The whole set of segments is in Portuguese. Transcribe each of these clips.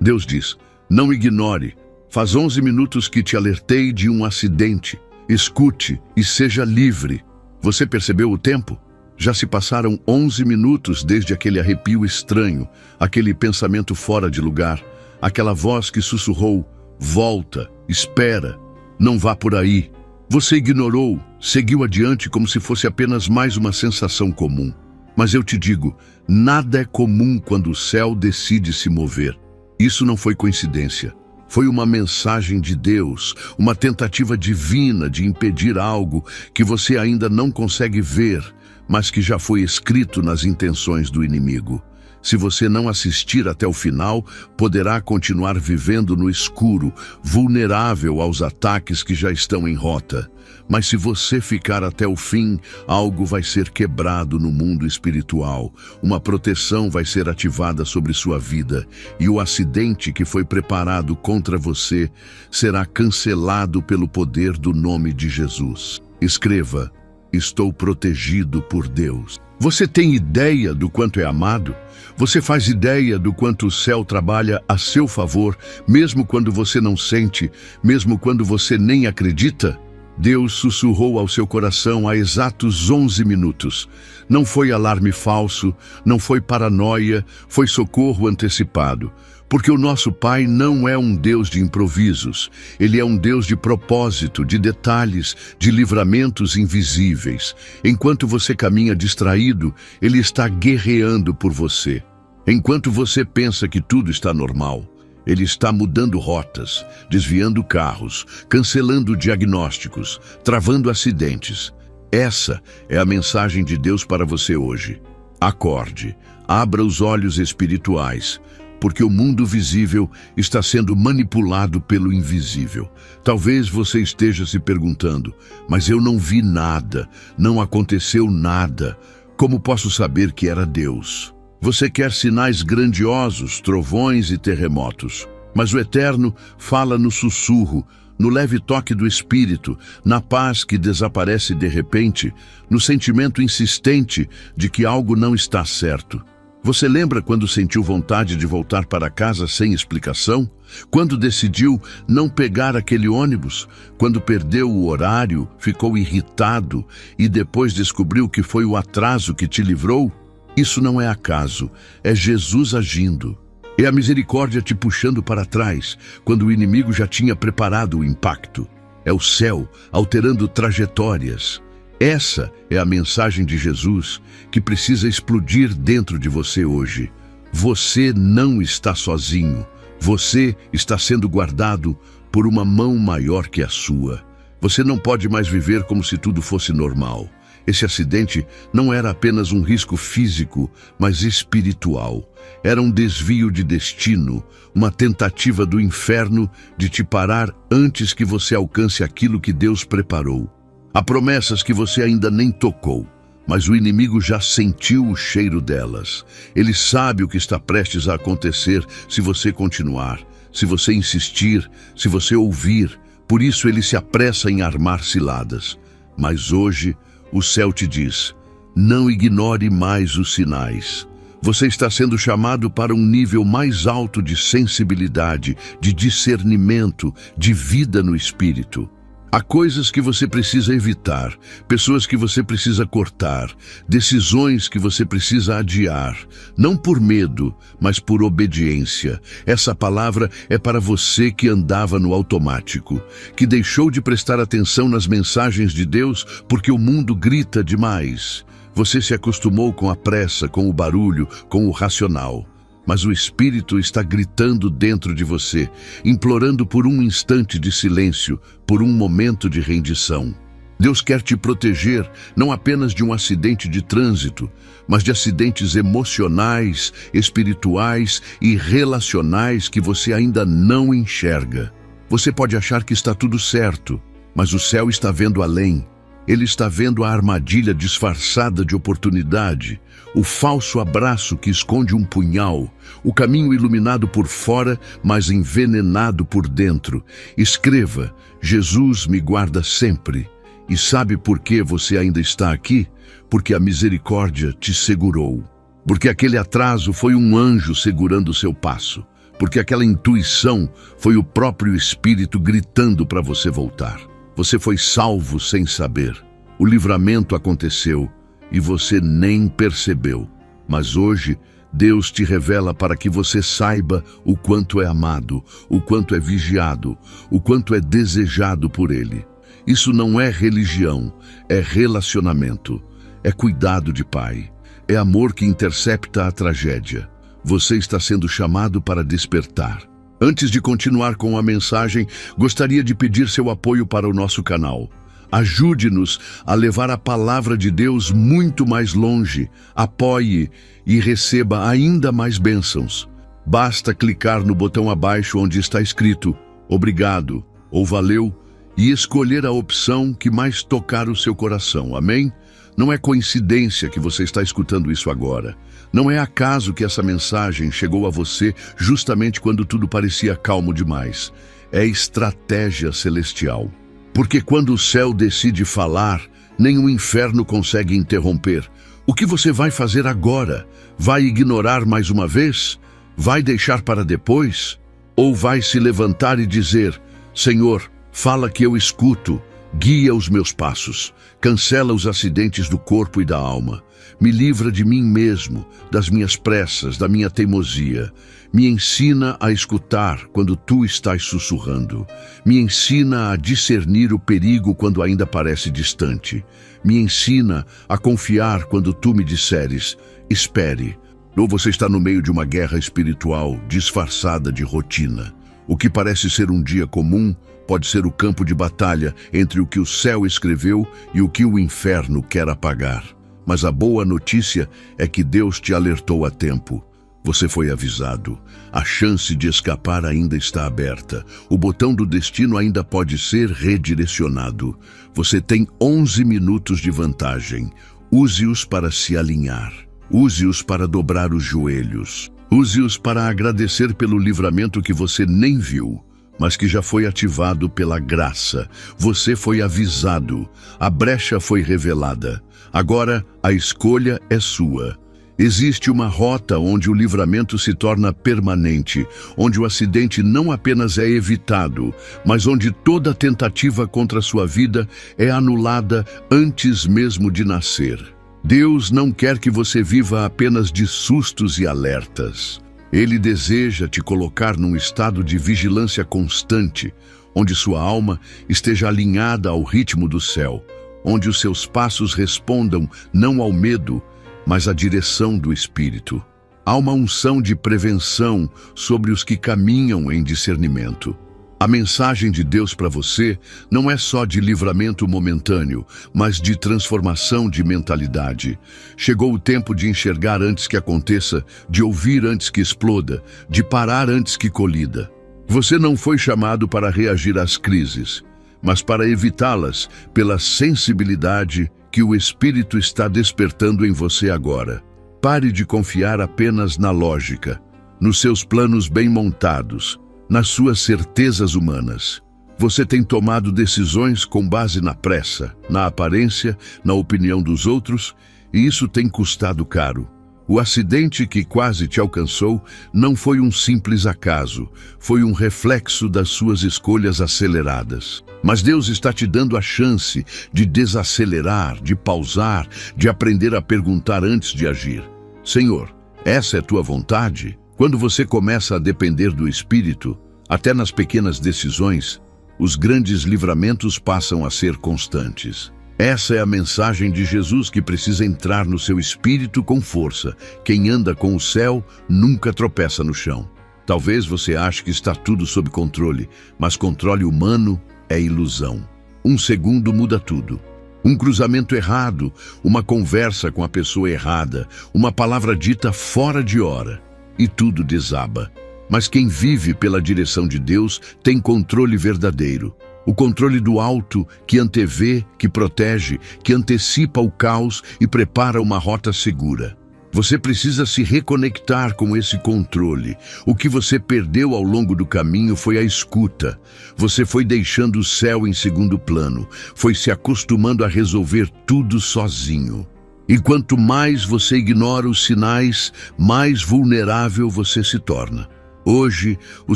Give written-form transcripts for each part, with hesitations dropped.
Deus diz: não ignore. Faz 11 minutos que te alertei de um acidente. Escute e seja livre. Você percebeu o tempo? Já se passaram 11 minutos desde aquele arrepio estranho, aquele pensamento fora de lugar, aquela voz que sussurrou: volta, espera, não vá por aí. Você ignorou, seguiu adiante como se fosse apenas mais uma sensação comum. Mas eu te digo, nada é comum quando o céu decide se mover. Isso não foi coincidência. Foi uma mensagem de Deus, uma tentativa divina de impedir algo que você ainda não consegue ver, mas que já foi escrito nas intenções do inimigo. Se você não assistir até o final, poderá continuar vivendo no escuro, vulnerável aos ataques que já estão em rota. Mas se você ficar até o fim, algo vai ser quebrado no mundo espiritual. Uma proteção vai ser ativada sobre sua vida, e o acidente que foi preparado contra você será cancelado pelo poder do nome de Jesus. Escreva: estou protegido por Deus. Você tem ideia do quanto é amado? Você faz ideia do quanto o céu trabalha a seu favor, mesmo quando você não sente, mesmo quando você nem acredita? Deus sussurrou ao seu coração há exatos 11 minutos. Não foi alarme falso, não foi paranoia, foi socorro antecipado. Porque o nosso Pai não é um Deus de improvisos. Ele é um Deus de propósito, de detalhes, de livramentos invisíveis. Enquanto você caminha distraído, Ele está guerreando por você. Enquanto você pensa que tudo está normal, Ele está mudando rotas, desviando carros, cancelando diagnósticos, travando acidentes. Essa é a mensagem de Deus para você hoje. Acorde, abra os olhos espirituais, porque o mundo visível está sendo manipulado pelo invisível. Talvez você esteja se perguntando: mas eu não vi nada, não aconteceu nada. Como posso saber que era Deus? Você quer sinais grandiosos, trovões e terremotos. Mas o Eterno fala no sussurro, no leve toque do Espírito, na paz que desaparece de repente, no sentimento insistente de que algo não está certo. Você lembra quando sentiu vontade de voltar para casa sem explicação? Quando decidiu não pegar aquele ônibus? Quando perdeu o horário, ficou irritado e depois descobriu que foi o atraso que te livrou? Isso não é acaso, é Jesus agindo. É a misericórdia te puxando para trás, quando o inimigo já tinha preparado o impacto. É o céu alterando trajetórias. Essa é a mensagem de Jesus que precisa explodir dentro de você hoje. Você não está sozinho. Você está sendo guardado por uma mão maior que a sua. Você não pode mais viver como se tudo fosse normal. Esse acidente não era apenas um risco físico, mas espiritual. Era um desvio de destino, uma tentativa do inferno de te parar antes que você alcance aquilo que Deus preparou. Há promessas que você ainda nem tocou, mas o inimigo já sentiu o cheiro delas. Ele sabe o que está prestes a acontecer se você continuar, se você insistir, se você ouvir. Por isso ele se apressa em armar ciladas. Mas hoje o céu te diz: não ignore mais os sinais. Você está sendo chamado para um nível mais alto de sensibilidade, de discernimento, de vida no espírito. Há coisas que você precisa evitar, pessoas que você precisa cortar, decisões que você precisa adiar, não por medo, mas por obediência. Essa palavra é para você que andava no automático, que deixou de prestar atenção nas mensagens de Deus porque o mundo grita demais. Você se acostumou com a pressa, com o barulho, com o racional. Mas o Espírito está gritando dentro de você, implorando por um instante de silêncio, por um momento de rendição. Deus quer te proteger, não apenas de um acidente de trânsito, mas de acidentes emocionais, espirituais e relacionais que você ainda não enxerga. Você pode achar que está tudo certo, mas o céu está vendo além. Ele está vendo a armadilha disfarçada de oportunidade, o falso abraço que esconde um punhal, o caminho iluminado por fora, mas envenenado por dentro. Escreva: Jesus me guarda sempre. E sabe por que você ainda está aqui? Porque a misericórdia te segurou. Porque aquele atraso foi um anjo segurando o seu passo. porque aquela intuição foi o próprio Espírito gritando para você voltar. Você foi salvo sem saber. O livramento aconteceu e você nem percebeu. Mas hoje, Deus te revela para que você saiba o quanto é amado, o quanto é vigiado, o quanto é desejado por Ele. Isso não é religião, é relacionamento, é cuidado de pai, é amor que intercepta a tragédia. Você está sendo chamado para despertar. Antes de continuar com a mensagem, gostaria de pedir seu apoio para o nosso canal. Ajude-nos a levar a palavra de Deus muito mais longe. Apoie e receba ainda mais bênçãos. Basta clicar no botão abaixo onde está escrito "Obrigado" ou "Valeu" e escolher a opção que mais tocar o seu coração. Amém? Não é coincidência que você está escutando isso agora. Não é acaso que essa mensagem chegou a você justamente quando tudo parecia calmo demais. É estratégia celestial. Porque quando o céu decide falar, nem o inferno consegue interromper. O que você vai fazer agora? Vai ignorar mais uma vez? Vai deixar para depois? Ou vai se levantar e dizer: Senhor, fala que eu escuto, guia os meus passos, cancela os acidentes do corpo e da alma, me livra de mim mesmo, das minhas pressas, da minha teimosia. Me ensina a escutar quando tu estás sussurrando. Me ensina a discernir o perigo quando ainda parece distante. Me ensina a confiar quando tu me disseres: espere. Ou você está no meio de uma guerra espiritual disfarçada de rotina. O que parece ser um dia comum pode ser o campo de batalha entre o que o céu escreveu e o que o inferno quer apagar. Mas a boa notícia é que Deus te alertou a tempo. Você foi avisado. A chance de escapar ainda está aberta. O botão do destino ainda pode ser redirecionado. Você tem 11 minutos de vantagem. Use-os para se alinhar. Use-os para dobrar os joelhos. Use-os para agradecer pelo livramento que você nem viu, mas que já foi ativado pela graça. Você foi avisado. A brecha foi revelada. Agora a escolha é sua. Existe uma rota onde o livramento se torna permanente, onde o acidente não apenas é evitado, mas onde toda tentativa contra a sua vida é anulada antes mesmo de nascer. Deus não quer que você viva apenas de sustos e alertas. Ele deseja te colocar num estado de vigilância constante, onde sua alma esteja alinhada ao ritmo do céu, onde os seus passos respondam não ao medo, mas à direção do Espírito. Há uma unção de prevenção sobre os que caminham em discernimento. A mensagem de Deus para você não é só de livramento momentâneo, mas de transformação de mentalidade. Chegou o tempo de enxergar antes que aconteça, de ouvir antes que exploda, de parar antes que colida. Você não foi chamado para reagir às crises, mas para evitá-las pela sensibilidade que o Espírito está despertando em você agora. Pare de confiar apenas na lógica, nos seus planos bem montados, nas suas certezas humanas. Você tem tomado decisões com base na pressa, na aparência, na opinião dos outros, e isso tem custado caro. O acidente que quase te alcançou não foi um simples acaso, foi um reflexo das suas escolhas aceleradas. Mas Deus está te dando a chance de desacelerar, de pausar, de aprender a perguntar antes de agir. Senhor, essa é tua vontade? Quando você começa a depender do Espírito, até nas pequenas decisões, os grandes livramentos passam a ser constantes. Essa é a mensagem de Jesus que precisa entrar no seu espírito com força. Quem anda com o céu nunca tropeça no chão. Talvez você ache que está tudo sob controle, mas controle humano é ilusão. Um segundo muda tudo. Um cruzamento errado, uma conversa com a pessoa errada, uma palavra dita fora de hora, e tudo desaba. Mas quem vive pela direção de Deus tem controle verdadeiro. O controle do alto, que antevê, que protege, que antecipa o caos e prepara uma rota segura. Você precisa se reconectar com esse controle. O que você perdeu ao longo do caminho foi a escuta. Você foi deixando o céu em segundo plano, foi se acostumando a resolver tudo sozinho. E quanto mais você ignora os sinais, mais vulnerável você se torna. Hoje, o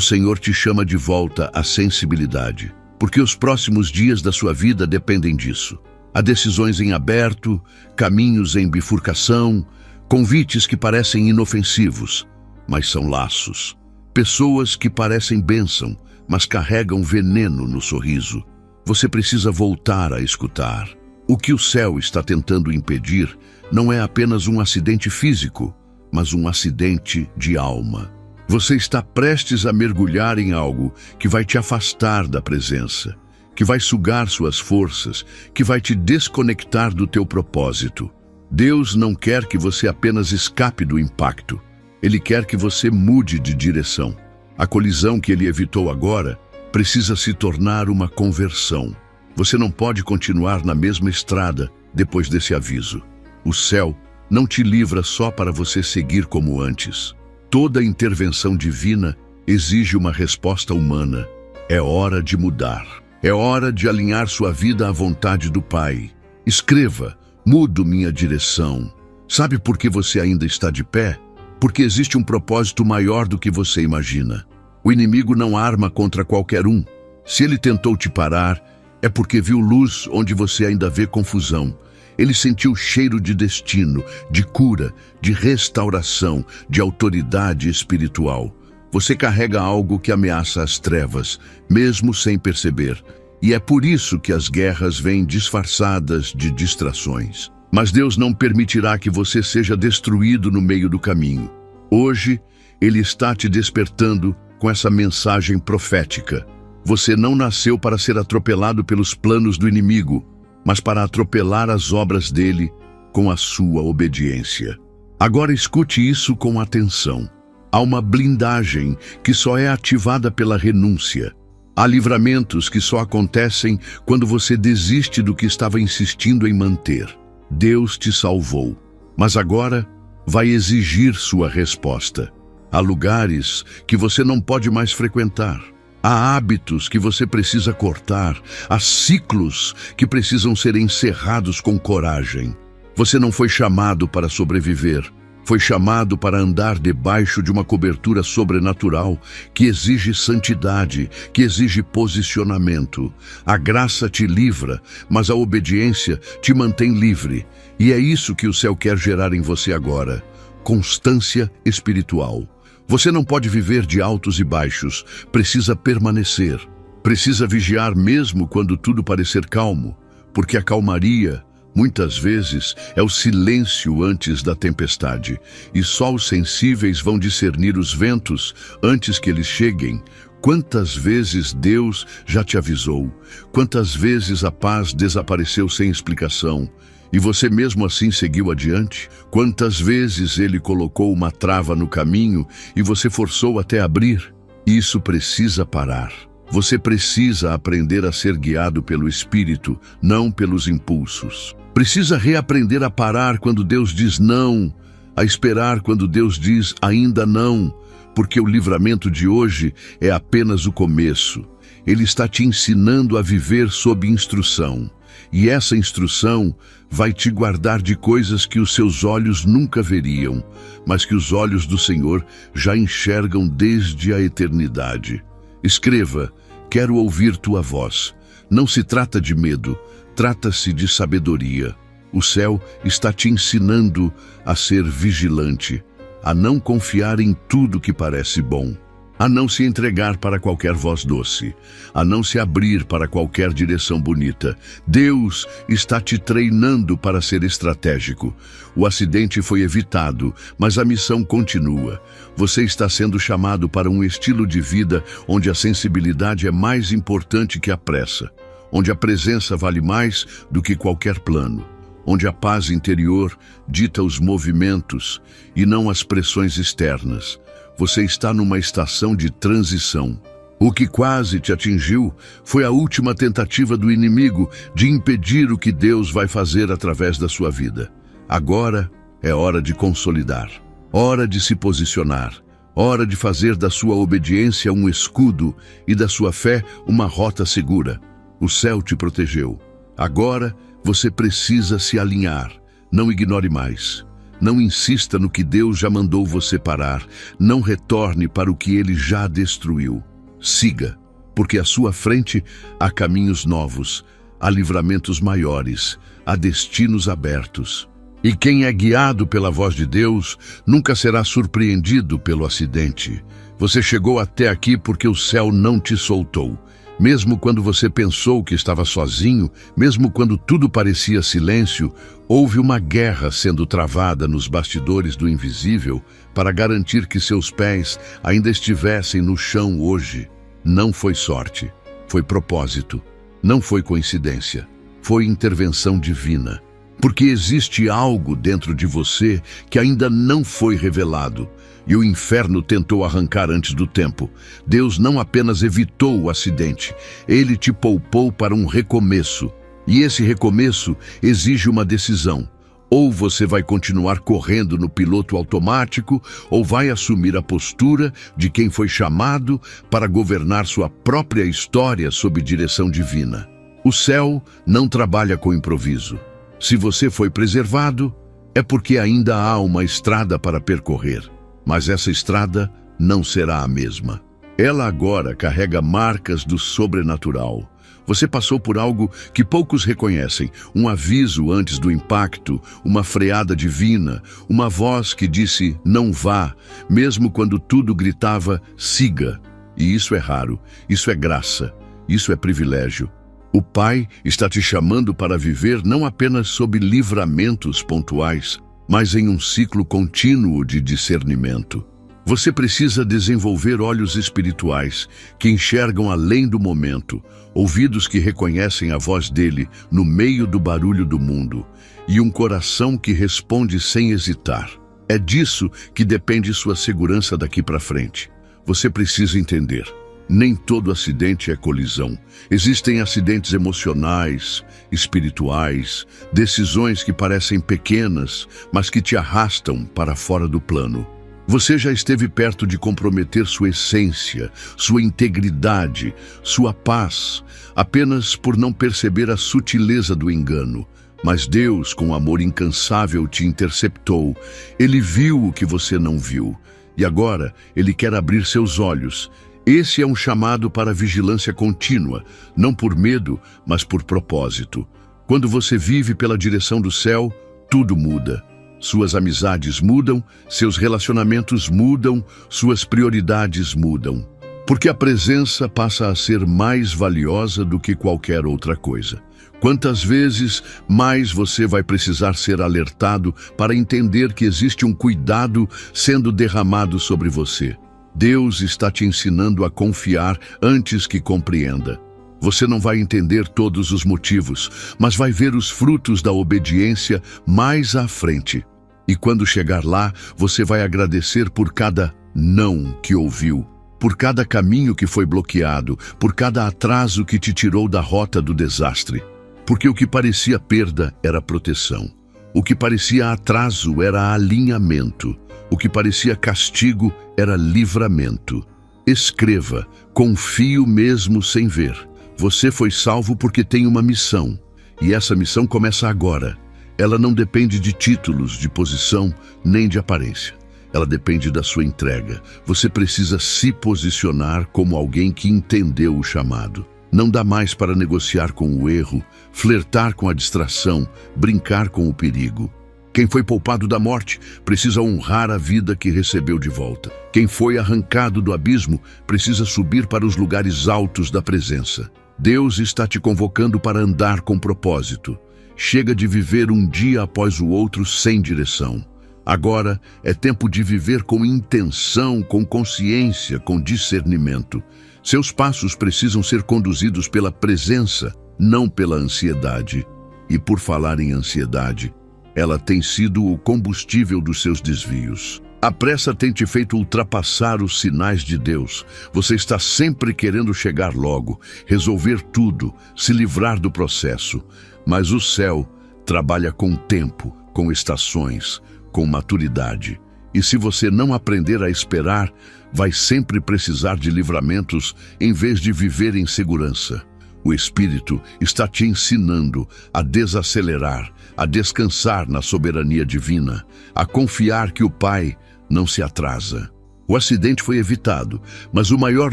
Senhor te chama de volta à sensibilidade, porque os próximos dias da sua vida dependem disso. Há decisões em aberto, caminhos em bifurcação, convites que parecem inofensivos, mas são laços. Pessoas que parecem bênção, mas carregam veneno no sorriso. Você precisa voltar a escutar. O que o céu está tentando impedir não é apenas um acidente físico, mas um acidente de alma. Você está prestes a mergulhar em algo que vai te afastar da presença, que vai sugar suas forças, que vai te desconectar do teu propósito. Deus não quer que você apenas escape do impacto. Ele quer que você mude de direção. A colisão que ele evitou agora precisa se tornar uma conversão. Você não pode continuar na mesma estrada depois desse aviso. O céu não te livra só para você seguir como antes. Toda intervenção divina exige uma resposta humana. É hora de mudar. É hora de alinhar sua vida à vontade do Pai. Escreva: mudo minha direção. Sabe por que você ainda está de pé? Porque existe um propósito maior do que você imagina. O inimigo não arma contra qualquer um. Se ele tentou te parar, é porque viu luz onde você ainda vê confusão. Ele sentiu cheiro de destino, de cura, de restauração, de autoridade espiritual. Você carrega algo que ameaça as trevas, mesmo sem perceber. E é por isso que as guerras vêm disfarçadas de distrações. Mas Deus não permitirá que você seja destruído no meio do caminho. Hoje, Ele está te despertando com essa mensagem profética. Você não nasceu para ser atropelado pelos planos do inimigo, mas para atropelar as obras dele com a sua obediência. Agora escute isso com atenção. Há uma blindagem que só é ativada pela renúncia. Há livramentos que só acontecem quando você desiste do que estava insistindo em manter. Deus te salvou, mas agora vai exigir sua resposta. Há lugares que você não pode mais frequentar. Há hábitos que você precisa cortar. Há ciclos que precisam ser encerrados com coragem. Você não foi chamado para sobreviver. Foi chamado para andar debaixo de uma cobertura sobrenatural que exige santidade, que exige posicionamento. A graça te livra, mas a obediência te mantém livre. E é isso que o céu quer gerar em você agora. Constância espiritual. Você não pode viver de altos e baixos, precisa permanecer. Precisa vigiar mesmo quando tudo parecer calmo, porque a calmaria, muitas vezes, é o silêncio antes da tempestade, e só os sensíveis vão discernir os ventos antes que eles cheguem. Quantas vezes Deus já te avisou? Quantas vezes a paz desapareceu sem explicação? E você mesmo assim seguiu adiante? Quantas vezes Ele colocou uma trava no caminho e você forçou até abrir? Isso precisa parar. Você precisa aprender a ser guiado pelo Espírito, não pelos impulsos. Precisa reaprender a parar quando Deus diz não, a esperar quando Deus diz ainda não, porque o livramento de hoje é apenas o começo. Ele está te ensinando a viver sob instrução. E essa instrução vai te guardar de coisas que os seus olhos nunca veriam, mas que os olhos do Senhor já enxergam desde a eternidade. Escreva: quero ouvir tua voz. Não se trata de medo, trata-se de sabedoria. O céu está te ensinando a ser vigilante, a não confiar em tudo que parece bom, a não se entregar para qualquer voz doce, a não se abrir para qualquer direção bonita. Deus está te treinando para ser estratégico. O acidente foi evitado, mas a missão continua. Você está sendo chamado para um estilo de vida onde a sensibilidade é mais importante que a pressa, onde a presença vale mais do que qualquer plano, onde a paz interior dita os movimentos e não as pressões externas. Você está numa estação de transição. O que quase te atingiu foi a última tentativa do inimigo de impedir o que Deus vai fazer através da sua vida. Agora é hora de consolidar, hora de se posicionar, hora de fazer da sua obediência um escudo e da sua fé uma rota segura. O céu te protegeu. Agora você precisa se alinhar. Não ignore mais. Não insista no que Deus já mandou você parar. Não retorne para o que Ele já destruiu. Siga, porque à sua frente há caminhos novos, há livramentos maiores, há destinos abertos. E quem é guiado pela voz de Deus nunca será surpreendido pelo acidente. Você chegou até aqui porque o céu não te soltou. Mesmo quando você pensou que estava sozinho, mesmo quando tudo parecia silêncio, houve uma guerra sendo travada nos bastidores do invisível para garantir que seus pés ainda estivessem no chão hoje. Não foi sorte, foi propósito. Não foi coincidência, foi intervenção divina. Porque existe algo dentro de você que ainda não foi revelado. E o inferno tentou arrancar antes do tempo. Deus não apenas evitou o acidente, Ele te poupou para um recomeço. E esse recomeço exige uma decisão. Ou você vai continuar correndo no piloto automático, ou vai assumir a postura de quem foi chamado para governar sua própria história sob direção divina. O céu não trabalha com improviso. Se você foi preservado, é porque ainda há uma estrada para percorrer. Mas essa estrada não será a mesma. Ela agora carrega marcas do sobrenatural. Você passou por algo que poucos reconhecem, um aviso antes do impacto, uma freada divina, uma voz que disse não vá, mesmo quando tudo gritava siga. E isso é raro, isso é graça, isso é privilégio. O Pai está te chamando para viver não apenas sob livramentos pontuais, mas em um ciclo contínuo de discernimento. Você precisa desenvolver olhos espirituais que enxergam além do momento, ouvidos que reconhecem a voz dele no meio do barulho do mundo e um coração que responde sem hesitar. É disso que depende sua segurança daqui para frente. Você precisa entender. Nem todo acidente é colisão. Existem acidentes emocionais, espirituais, decisões que parecem pequenas, mas que te arrastam para fora do plano. Você já esteve perto de comprometer sua essência, sua integridade, sua paz, apenas por não perceber a sutileza do engano. Mas Deus, com amor incansável, te interceptou. Ele viu o que você não viu. E agora, Ele quer abrir seus olhos. Esse é um chamado para vigilância contínua, não por medo, mas por propósito. Quando você vive pela direção do céu, tudo muda. Suas amizades mudam, seus relacionamentos mudam, suas prioridades mudam. Porque a presença passa a ser mais valiosa do que qualquer outra coisa. Quantas vezes mais você vai precisar ser alertado para entender que existe um cuidado sendo derramado sobre você? Deus está te ensinando a confiar antes que compreenda. Você não vai entender todos os motivos, mas vai ver os frutos da obediência mais à frente. E quando chegar lá, você vai agradecer por cada não que ouviu, por cada caminho que foi bloqueado, por cada atraso que te tirou da rota do desastre. Porque o que parecia perda era proteção. O que parecia atraso era alinhamento. O que parecia castigo era livramento. Escreva, confio mesmo sem ver. Você foi salvo porque tem uma missão. E essa missão começa agora. Ela não depende de títulos, de posição, nem de aparência. Ela depende da sua entrega. Você precisa se posicionar como alguém que entendeu o chamado. Não dá mais para negociar com o erro, flertar com a distração, brincar com o perigo. Quem foi poupado da morte precisa honrar a vida que recebeu de volta. Quem foi arrancado do abismo precisa subir para os lugares altos da presença. Deus está te convocando para andar com propósito. Chega de viver um dia após o outro sem direção. Agora é tempo de viver com intenção, com consciência, com discernimento. Seus passos precisam ser conduzidos pela presença, não pela ansiedade. E por falar em ansiedade, ela tem sido o combustível dos seus desvios. A pressa tem te feito ultrapassar os sinais de Deus. Você está sempre querendo chegar logo, resolver tudo, se livrar do processo. Mas o céu trabalha com tempo, com estações, com maturidade. E se você não aprender a esperar, vai sempre precisar de livramentos em vez de viver em segurança. O Espírito está te ensinando a desacelerar, a descansar na soberania divina, a confiar que o Pai não se atrasa. O acidente foi evitado, mas o maior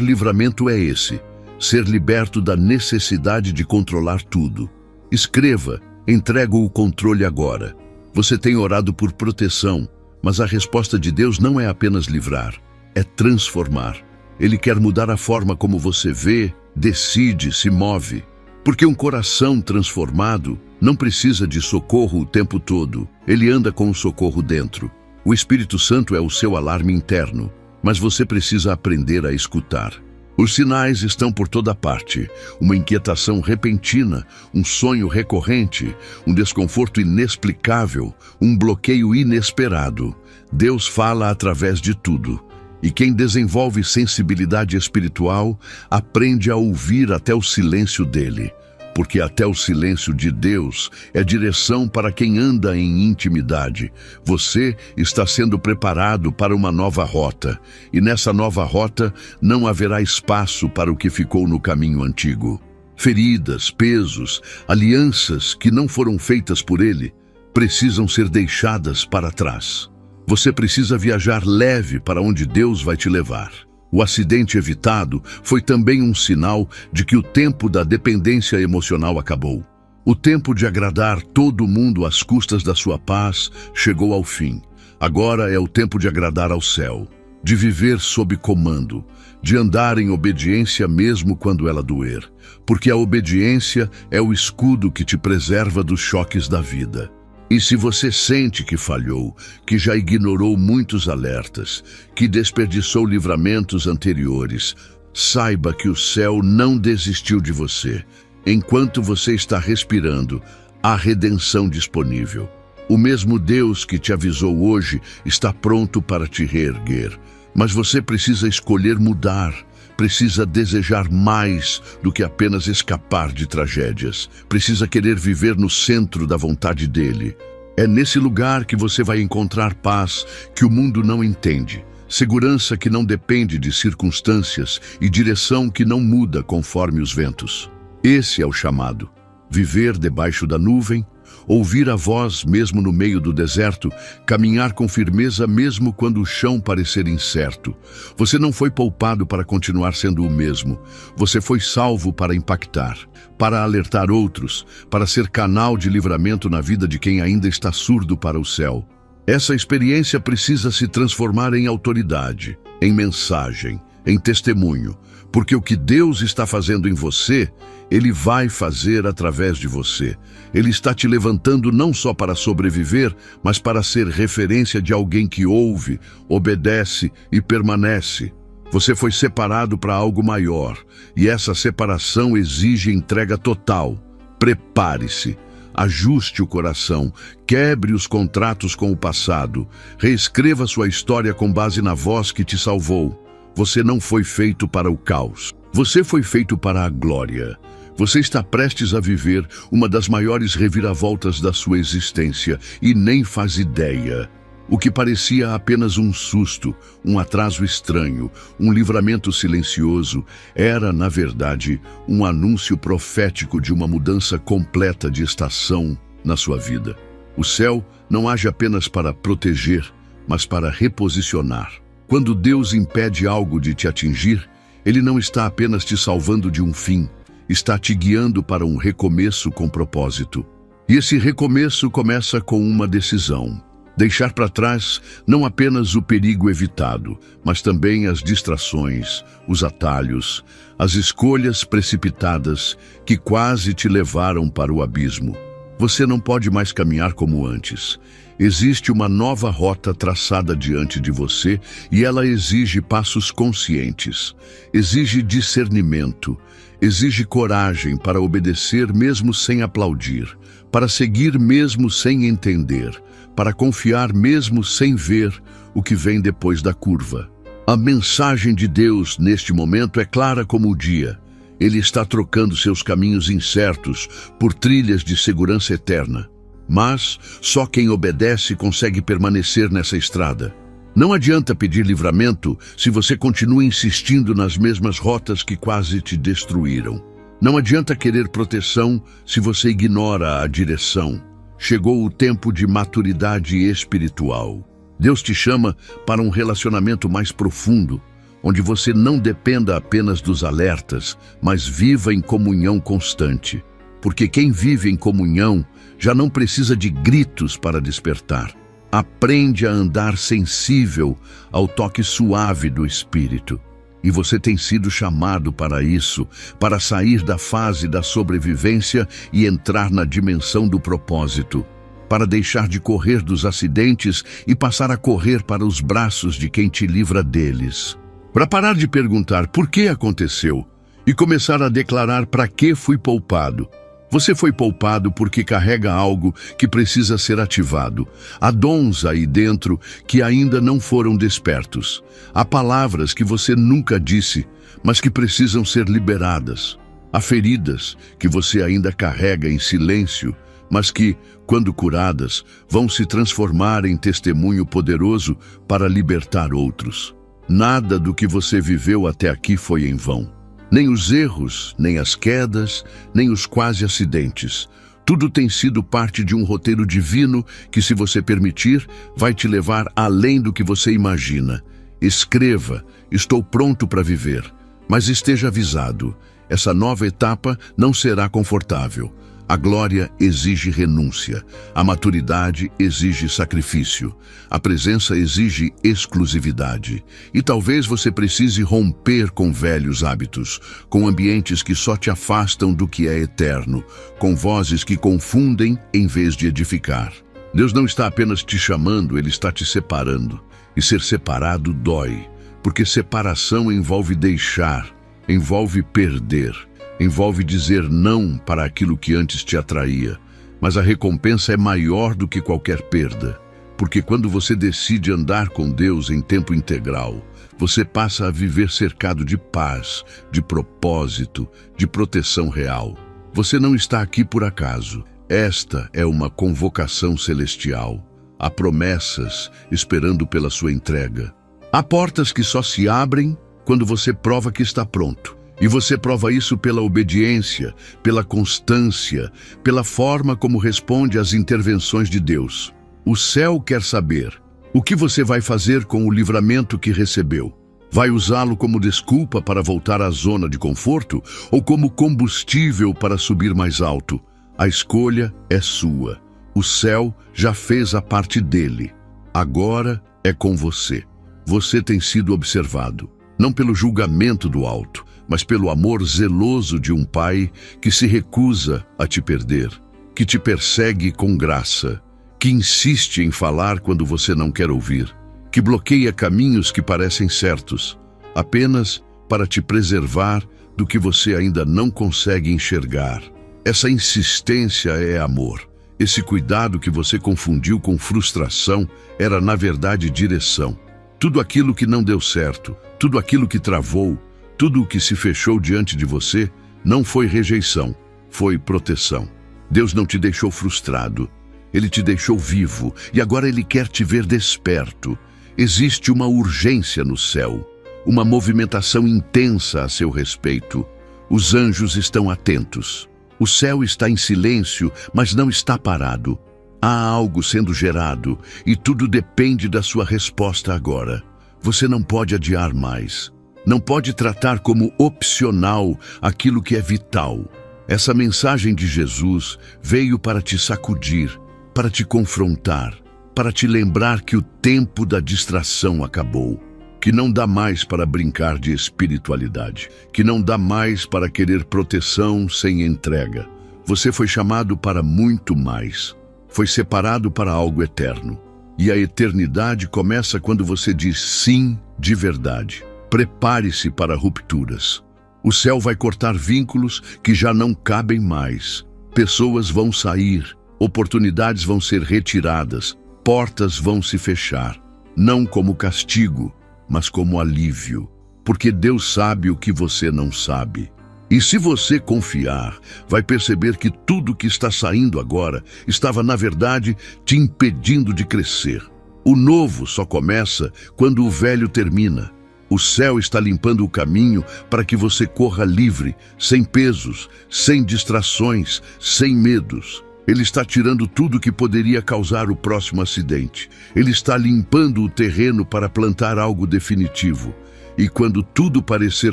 livramento é esse: ser liberto da necessidade de controlar tudo. Escreva, entrego o controle agora. Você tem orado por proteção, mas a resposta de Deus não é apenas livrar, é transformar. Ele quer mudar a forma como você vê, decide, se move. Porque um coração transformado não precisa de socorro o tempo todo. Ele anda com o socorro dentro. O Espírito Santo é o seu alarme interno, mas você precisa aprender a escutar. Os sinais estão por toda parte. Uma inquietação repentina, um sonho recorrente, um desconforto inexplicável, um bloqueio inesperado. Deus fala através de tudo. E quem desenvolve sensibilidade espiritual aprende a ouvir até o silêncio dele. Porque até o silêncio de Deus é direção para quem anda em intimidade. Você está sendo preparado para uma nova rota. E nessa nova rota não haverá espaço para o que ficou no caminho antigo. Feridas, pesos, alianças que não foram feitas por ele precisam ser deixadas para trás. Você precisa viajar leve para onde Deus vai te levar. O acidente evitado foi também um sinal de que o tempo da dependência emocional acabou. O tempo de agradar todo mundo às custas da sua paz chegou ao fim. Agora é o tempo de agradar ao céu, de viver sob comando, de andar em obediência mesmo quando ela doer. Porque a obediência é o escudo que te preserva dos choques da vida. E se você sente que falhou, que já ignorou muitos alertas, que desperdiçou livramentos anteriores, saiba que o céu não desistiu de você. Enquanto você está respirando, há redenção disponível. O mesmo Deus que te avisou hoje está pronto para te reerguer. Mas você precisa escolher mudar. Precisa desejar mais do que apenas escapar de tragédias. Precisa querer viver no centro da vontade dele. É nesse lugar que você vai encontrar paz que o mundo não entende, segurança que não depende de circunstâncias e direção que não muda conforme os ventos. Esse é o chamado. Viver debaixo da nuvem, ouvir a voz mesmo no meio do deserto, caminhar com firmeza mesmo quando o chão parecer incerto. Você não foi poupado para continuar sendo o mesmo. Você foi salvo para impactar, para alertar outros, para ser canal de livramento na vida de quem ainda está surdo para o céu. Essa experiência precisa se transformar em autoridade, em mensagem, em testemunho, porque o que Deus está fazendo em você, Ele vai fazer através de você. Ele está te levantando não só para sobreviver, mas para ser referência de alguém que ouve, obedece e permanece. Você foi separado para algo maior, e essa separação exige entrega total. Prepare-se. Ajuste o coração, quebre os contratos com o passado, reescreva sua história com base na voz que te salvou. Você não foi feito para o caos. Você foi feito para a glória. Você está prestes a viver uma das maiores reviravoltas da sua existência e nem faz ideia. O que parecia apenas um susto, um atraso estranho, um livramento silencioso, era, na verdade, um anúncio profético de uma mudança completa de estação na sua vida. O céu não age apenas para proteger, mas para reposicionar. Quando Deus impede algo de te atingir, Ele não está apenas te salvando de um fim, está te guiando para um recomeço com propósito. E esse recomeço começa com uma decisão. Deixar para trás não apenas o perigo evitado, mas também as distrações, os atalhos, as escolhas precipitadas que quase te levaram para o abismo. Você não pode mais caminhar como antes. Existe uma nova rota traçada diante de você e ela exige passos conscientes, exige discernimento, exige coragem para obedecer mesmo sem aplaudir, para seguir mesmo sem entender, para confiar mesmo sem ver o que vem depois da curva. A mensagem de Deus neste momento é clara como o dia. Ele está trocando seus caminhos incertos por trilhas de segurança eterna. Mas só quem obedece consegue permanecer nessa estrada. Não adianta pedir livramento se você continua insistindo nas mesmas rotas que quase te destruíram. Não adianta querer proteção se você ignora a direção. Chegou o tempo de maturidade espiritual. Deus te chama para um relacionamento mais profundo, onde você não dependa apenas dos alertas, mas viva em comunhão constante. Porque quem vive em comunhão já não precisa de gritos para despertar. Aprende a andar sensível ao toque suave do Espírito. E você tem sido chamado para isso, para sair da fase da sobrevivência e entrar na dimensão do propósito, para deixar de correr dos acidentes e passar a correr para os braços de quem te livra deles. Para parar de perguntar por que aconteceu e começar a declarar para que fui poupado. Você foi poupado porque carrega algo que precisa ser ativado. Há dons aí dentro que ainda não foram despertos. Há palavras que você nunca disse, mas que precisam ser liberadas. Há feridas que você ainda carrega em silêncio, mas que, quando curadas, vão se transformar em testemunho poderoso para libertar outros. Nada do que você viveu até aqui foi em vão. Nem os erros, nem as quedas, nem os quase acidentes. Tudo tem sido parte de um roteiro divino que, se você permitir, vai te levar além do que você imagina. Escreva: estou pronto para viver. Mas esteja avisado, essa nova etapa não será confortável. A glória exige renúncia, a maturidade exige sacrifício, a presença exige exclusividade. E talvez você precise romper com velhos hábitos, com ambientes que só te afastam do que é eterno, com vozes que confundem em vez de edificar. Deus não está apenas te chamando, Ele está te separando. E ser separado dói, porque separação envolve deixar, envolve perder. Envolve dizer não para aquilo que antes te atraía, mas a recompensa é maior do que qualquer perda, porque quando você decide andar com Deus em tempo integral, você passa a viver cercado de paz, de propósito, de proteção real. Você não está aqui por acaso. Esta é uma convocação celestial. Há promessas esperando pela sua entrega. Há portas que só se abrem quando você prova que está pronto. E você prova isso pela obediência, pela constância, pela forma como responde às intervenções de Deus. O céu quer saber o que você vai fazer com o livramento que recebeu. Vai usá-lo como desculpa para voltar à zona de conforto ou como combustível para subir mais alto? A escolha é sua. O céu já fez a parte dele. Agora é com você. Você tem sido observado, não pelo julgamento do alto, mas pelo amor zeloso de um pai que se recusa a te perder, que te persegue com graça, que insiste em falar quando você não quer ouvir, que bloqueia caminhos que parecem certos, apenas para te preservar do que você ainda não consegue enxergar. Essa insistência é amor. Esse cuidado que você confundiu com frustração era, na verdade, direção. Tudo aquilo que não deu certo, tudo aquilo que travou, tudo o que se fechou diante de você não foi rejeição, foi proteção. Deus não te deixou frustrado, Ele te deixou vivo e agora Ele quer te ver desperto. Existe uma urgência no céu, uma movimentação intensa a seu respeito. Os anjos estão atentos. O céu está em silêncio, mas não está parado. Há algo sendo gerado e tudo depende da sua resposta agora. Você não pode adiar mais. Não pode tratar como opcional aquilo que é vital. Essa mensagem de Jesus veio para te sacudir, para te confrontar, para te lembrar que o tempo da distração acabou, que não dá mais para brincar de espiritualidade, que não dá mais para querer proteção sem entrega. Você foi chamado para muito mais. Foi separado para algo eterno. E a eternidade começa quando você diz sim de verdade. Prepare-se para rupturas. O céu vai cortar vínculos que já não cabem mais. Pessoas vão sair, oportunidades vão ser retiradas, portas vão se fechar. Não como castigo, mas como alívio. Porque Deus sabe o que você não sabe. E se você confiar, vai perceber que tudo que está saindo agora estava, na verdade, te impedindo de crescer. O novo só começa quando o velho termina. O céu está limpando o caminho para que você corra livre, sem pesos, sem distrações, sem medos. Ele está tirando tudo que poderia causar o próximo acidente. Ele está limpando o terreno para plantar algo definitivo. E quando tudo parecer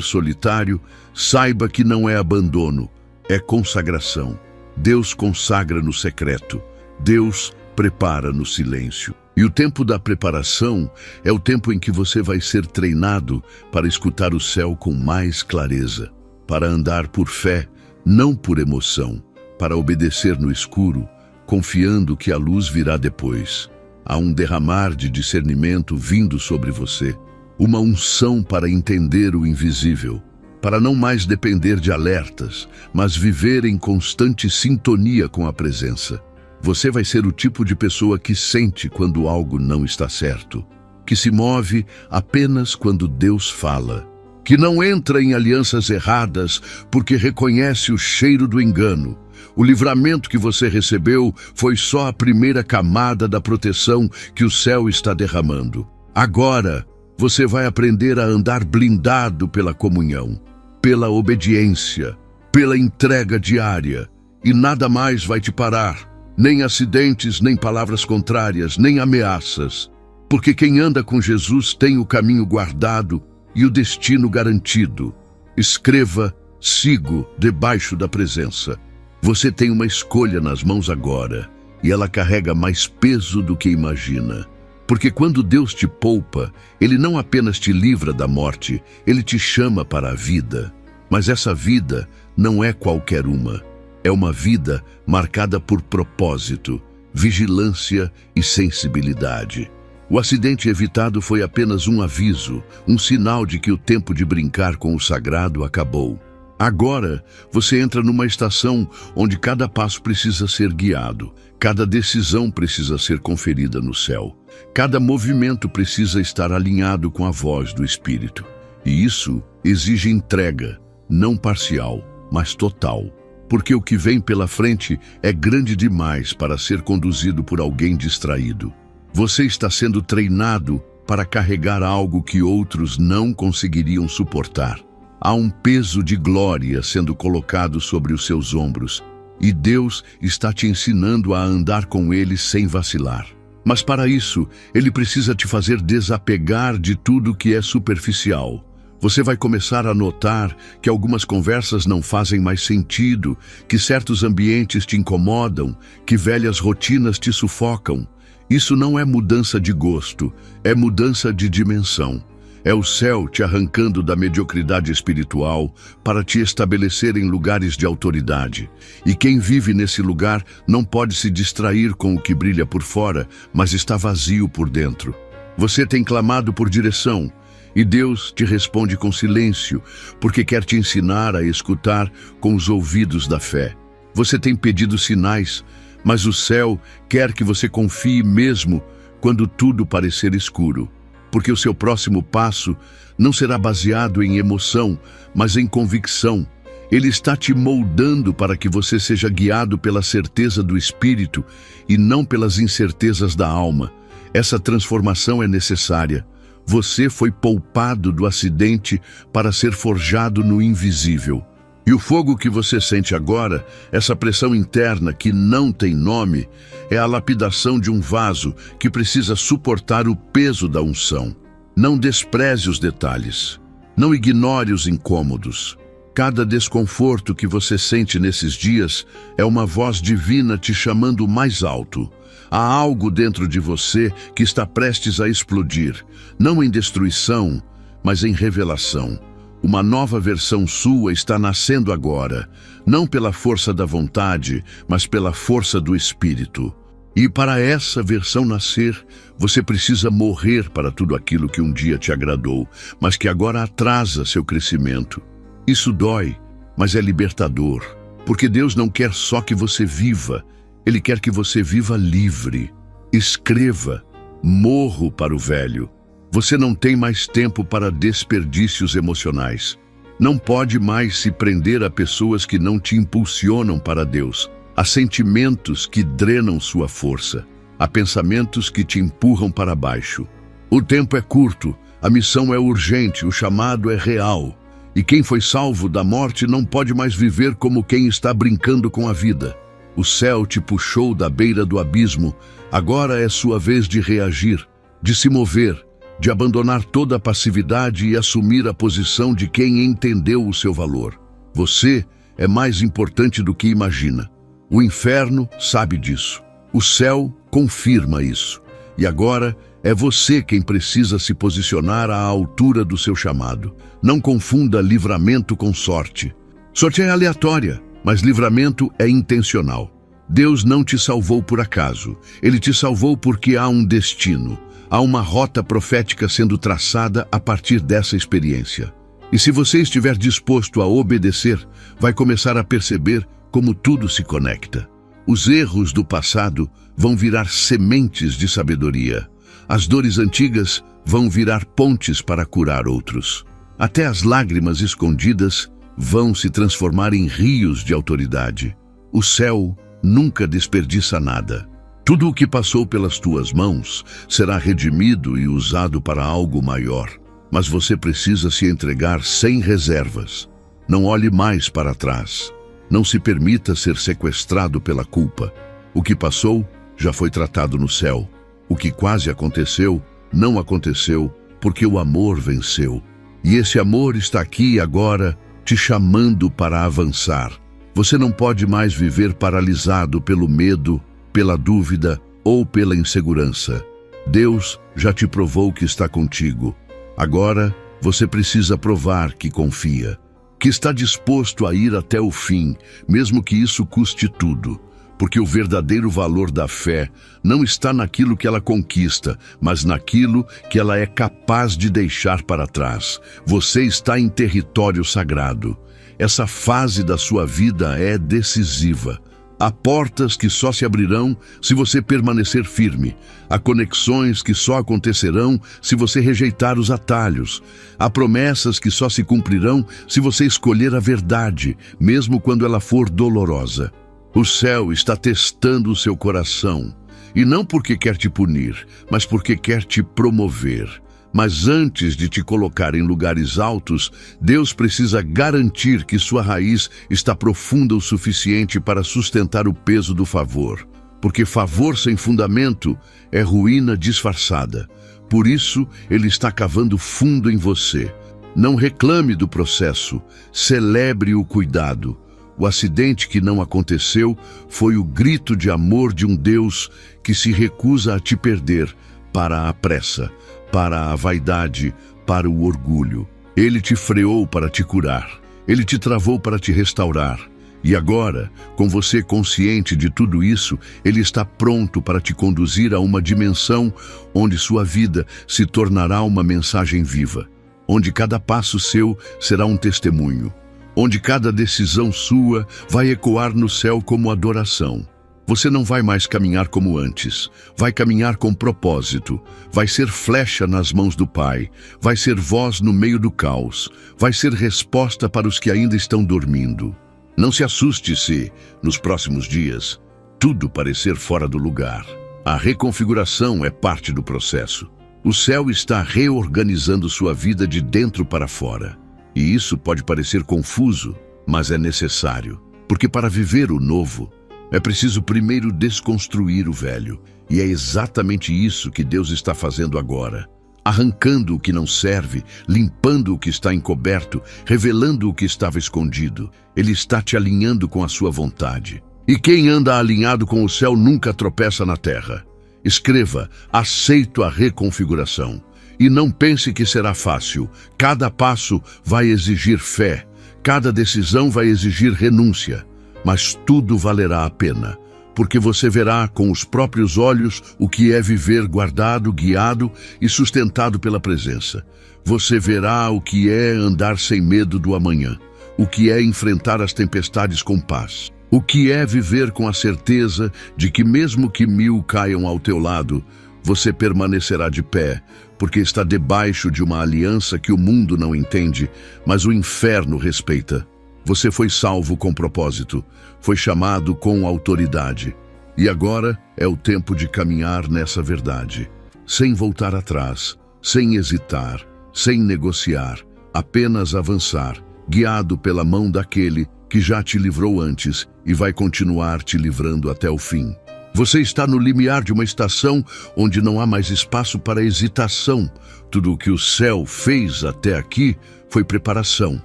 solitário, saiba que não é abandono, é consagração. Deus consagra no secreto. Deus prepara no silêncio. E o tempo da preparação é o tempo em que você vai ser treinado para escutar o céu com mais clareza, para andar por fé, não por emoção, para obedecer no escuro, confiando que a luz virá depois. Há um derramar de discernimento vindo sobre você, uma unção para entender o invisível, para não mais depender de alertas, mas viver em constante sintonia com a presença. Você vai ser o tipo de pessoa que sente quando algo não está certo, que se move apenas quando Deus fala, que não entra em alianças erradas porque reconhece o cheiro do engano. O livramento que você recebeu foi só a primeira camada da proteção que o céu está derramando. Agora, você vai aprender a andar blindado pela comunhão, pela obediência, pela entrega diária, e nada mais vai te parar. Nem acidentes, nem palavras contrárias, nem ameaças. Porque quem anda com Jesus tem o caminho guardado e o destino garantido. Escreva, sigo debaixo da presença. Você tem uma escolha nas mãos agora, e ela carrega mais peso do que imagina. Porque quando Deus te poupa, Ele não apenas te livra da morte, Ele te chama para a vida. Mas essa vida não é qualquer uma. É uma vida marcada por propósito, vigilância e sensibilidade. O acidente evitado foi apenas um aviso, um sinal de que o tempo de brincar com o sagrado acabou. Agora, você entra numa estação onde cada passo precisa ser guiado, cada decisão precisa ser conferida no céu, cada movimento precisa estar alinhado com a voz do Espírito. E isso exige entrega, não parcial, mas total. Porque o que vem pela frente é grande demais para ser conduzido por alguém distraído. Você está sendo treinado para carregar algo que outros não conseguiriam suportar. Há um peso de glória sendo colocado sobre os seus ombros, e Deus está te ensinando a andar com ele sem vacilar. Mas para isso, ele precisa te fazer desapegar de tudo que é superficial. Você vai começar a notar que algumas conversas não fazem mais sentido, que certos ambientes te incomodam, que velhas rotinas te sufocam. Isso não é mudança de gosto, é mudança de dimensão. É o céu te arrancando da mediocridade espiritual para te estabelecer em lugares de autoridade. E quem vive nesse lugar não pode se distrair com o que brilha por fora, mas está vazio por dentro. Você tem clamado por direção, e Deus te responde com silêncio, porque quer te ensinar a escutar com os ouvidos da fé. Você tem pedido sinais, mas o céu quer que você confie mesmo quando tudo parecer escuro. Porque o seu próximo passo não será baseado em emoção, mas em convicção. Ele está te moldando para que você seja guiado pela certeza do Espírito e não pelas incertezas da alma. Essa transformação é necessária. Você foi poupado do acidente para ser forjado no invisível. E o fogo que você sente agora, essa pressão interna que não tem nome, é a lapidação de um vaso que precisa suportar o peso da unção. Não despreze os detalhes. Não ignore os incômodos. Cada desconforto que você sente nesses dias é uma voz divina te chamando mais alto. Há algo dentro de você que está prestes a explodir, não em destruição, mas em revelação. Uma nova versão sua está nascendo agora, não pela força da vontade, mas pela força do Espírito. E para essa versão nascer, você precisa morrer para tudo aquilo que um dia te agradou, mas que agora atrasa seu crescimento. Isso dói, mas é libertador, porque Deus não quer só que você viva, Ele quer que você viva livre. Escreva, morro para o velho. Você não tem mais tempo para desperdícios emocionais. Não pode mais se prender a pessoas que não te impulsionam para Deus, a sentimentos que drenam sua força, a pensamentos que te empurram para baixo. O tempo é curto, A missão é urgente, o chamado é real. E quem foi salvo da morte não pode mais viver como quem está brincando com a vida. O céu te puxou da beira do abismo. Agora é sua vez de reagir, de se mover, de abandonar toda a passividade e assumir a posição de quem entendeu o seu valor. Você é mais importante do que imagina. O inferno sabe disso. O céu confirma isso. E agora é você quem precisa se posicionar à altura do seu chamado. Não confunda livramento com sorte. Sorte é aleatória, mas livramento é intencional. Deus não te salvou por acaso. Ele te salvou porque há um destino. Há uma rota profética sendo traçada a partir dessa experiência. E se você estiver disposto a obedecer, vai começar a perceber como tudo se conecta. Os erros do passado vão virar sementes de sabedoria. As dores antigas vão virar pontes para curar outros. Até as lágrimas escondidas vão se transformar em rios de autoridade. O céu nunca desperdiça nada. Tudo o que passou pelas tuas mãos será redimido e usado para algo maior. Mas você precisa se entregar sem reservas. Não olhe mais para trás. Não se permita ser sequestrado pela culpa. O que passou já foi tratado no céu. O que quase aconteceu, não aconteceu, porque o amor venceu. E esse amor está aqui agora, te chamando para avançar. Você não pode mais viver paralisado pelo medo, pela dúvida ou pela insegurança. Deus já te provou que está contigo. Agora, você precisa provar que confia, que está disposto a ir até o fim, mesmo que isso custe tudo. Porque o verdadeiro valor da fé não está naquilo que ela conquista, mas naquilo que ela é capaz de deixar para trás. Você está em território sagrado. Essa fase da sua vida é decisiva. Há portas que só se abrirão se você permanecer firme. Há conexões que só acontecerão se você rejeitar os atalhos. Há promessas que só se cumprirão se você escolher a verdade, mesmo quando ela for dolorosa. O céu está testando o seu coração, e não porque quer te punir, mas porque quer te promover. Mas antes de te colocar em lugares altos, Deus precisa garantir que sua raiz está profunda o suficiente para sustentar o peso do favor. Porque favor sem fundamento é ruína disfarçada. Por isso, Ele está cavando fundo em você. Não reclame do processo, celebre o cuidado. O acidente que não aconteceu foi o grito de amor de um Deus que se recusa a te perder para a pressa, para a vaidade, para o orgulho. Ele te freou para te curar. Ele te travou para te restaurar. E agora, com você consciente de tudo isso, Ele está pronto para te conduzir a uma dimensão onde sua vida se tornará uma mensagem viva, onde cada passo seu será um testemunho, onde cada decisão sua vai ecoar no céu como adoração. Você não vai mais caminhar como antes, vai caminhar com propósito, vai ser flecha nas mãos do Pai, vai ser voz no meio do caos, vai ser resposta para os que ainda estão dormindo. Não se assuste se, nos próximos dias, tudo parecer fora do lugar. A reconfiguração é parte do processo. O céu está reorganizando sua vida de dentro para fora. E isso pode parecer confuso, mas é necessário, porque para viver o novo, é preciso primeiro desconstruir o velho. E é exatamente isso que Deus está fazendo agora. Arrancando o que não serve, limpando o que está encoberto, revelando o que estava escondido. Ele está te alinhando com a sua vontade. E quem anda alinhado com o céu nunca tropeça na terra. Escreva: aceito a reconfiguração. E não pense que será fácil. Cada passo vai exigir fé. Cada decisão vai exigir renúncia. Mas tudo valerá a pena, porque você verá com os próprios olhos o que é viver guardado, guiado e sustentado pela presença. Você verá o que é andar sem medo do amanhã, o que é enfrentar as tempestades com paz, o que é viver com a certeza de que mesmo que 1000 caiam ao teu lado, você permanecerá de pé, porque está debaixo de uma aliança que o mundo não entende, mas o inferno respeita. Você foi salvo com propósito, foi chamado com autoridade. E agora é o tempo de caminhar nessa verdade, sem voltar atrás, sem hesitar, sem negociar, apenas avançar, guiado pela mão daquele que já te livrou antes e vai continuar te livrando até o fim. Você está no limiar de uma estação onde não há mais espaço para hesitação. Tudo o que o céu fez até aqui foi preparação.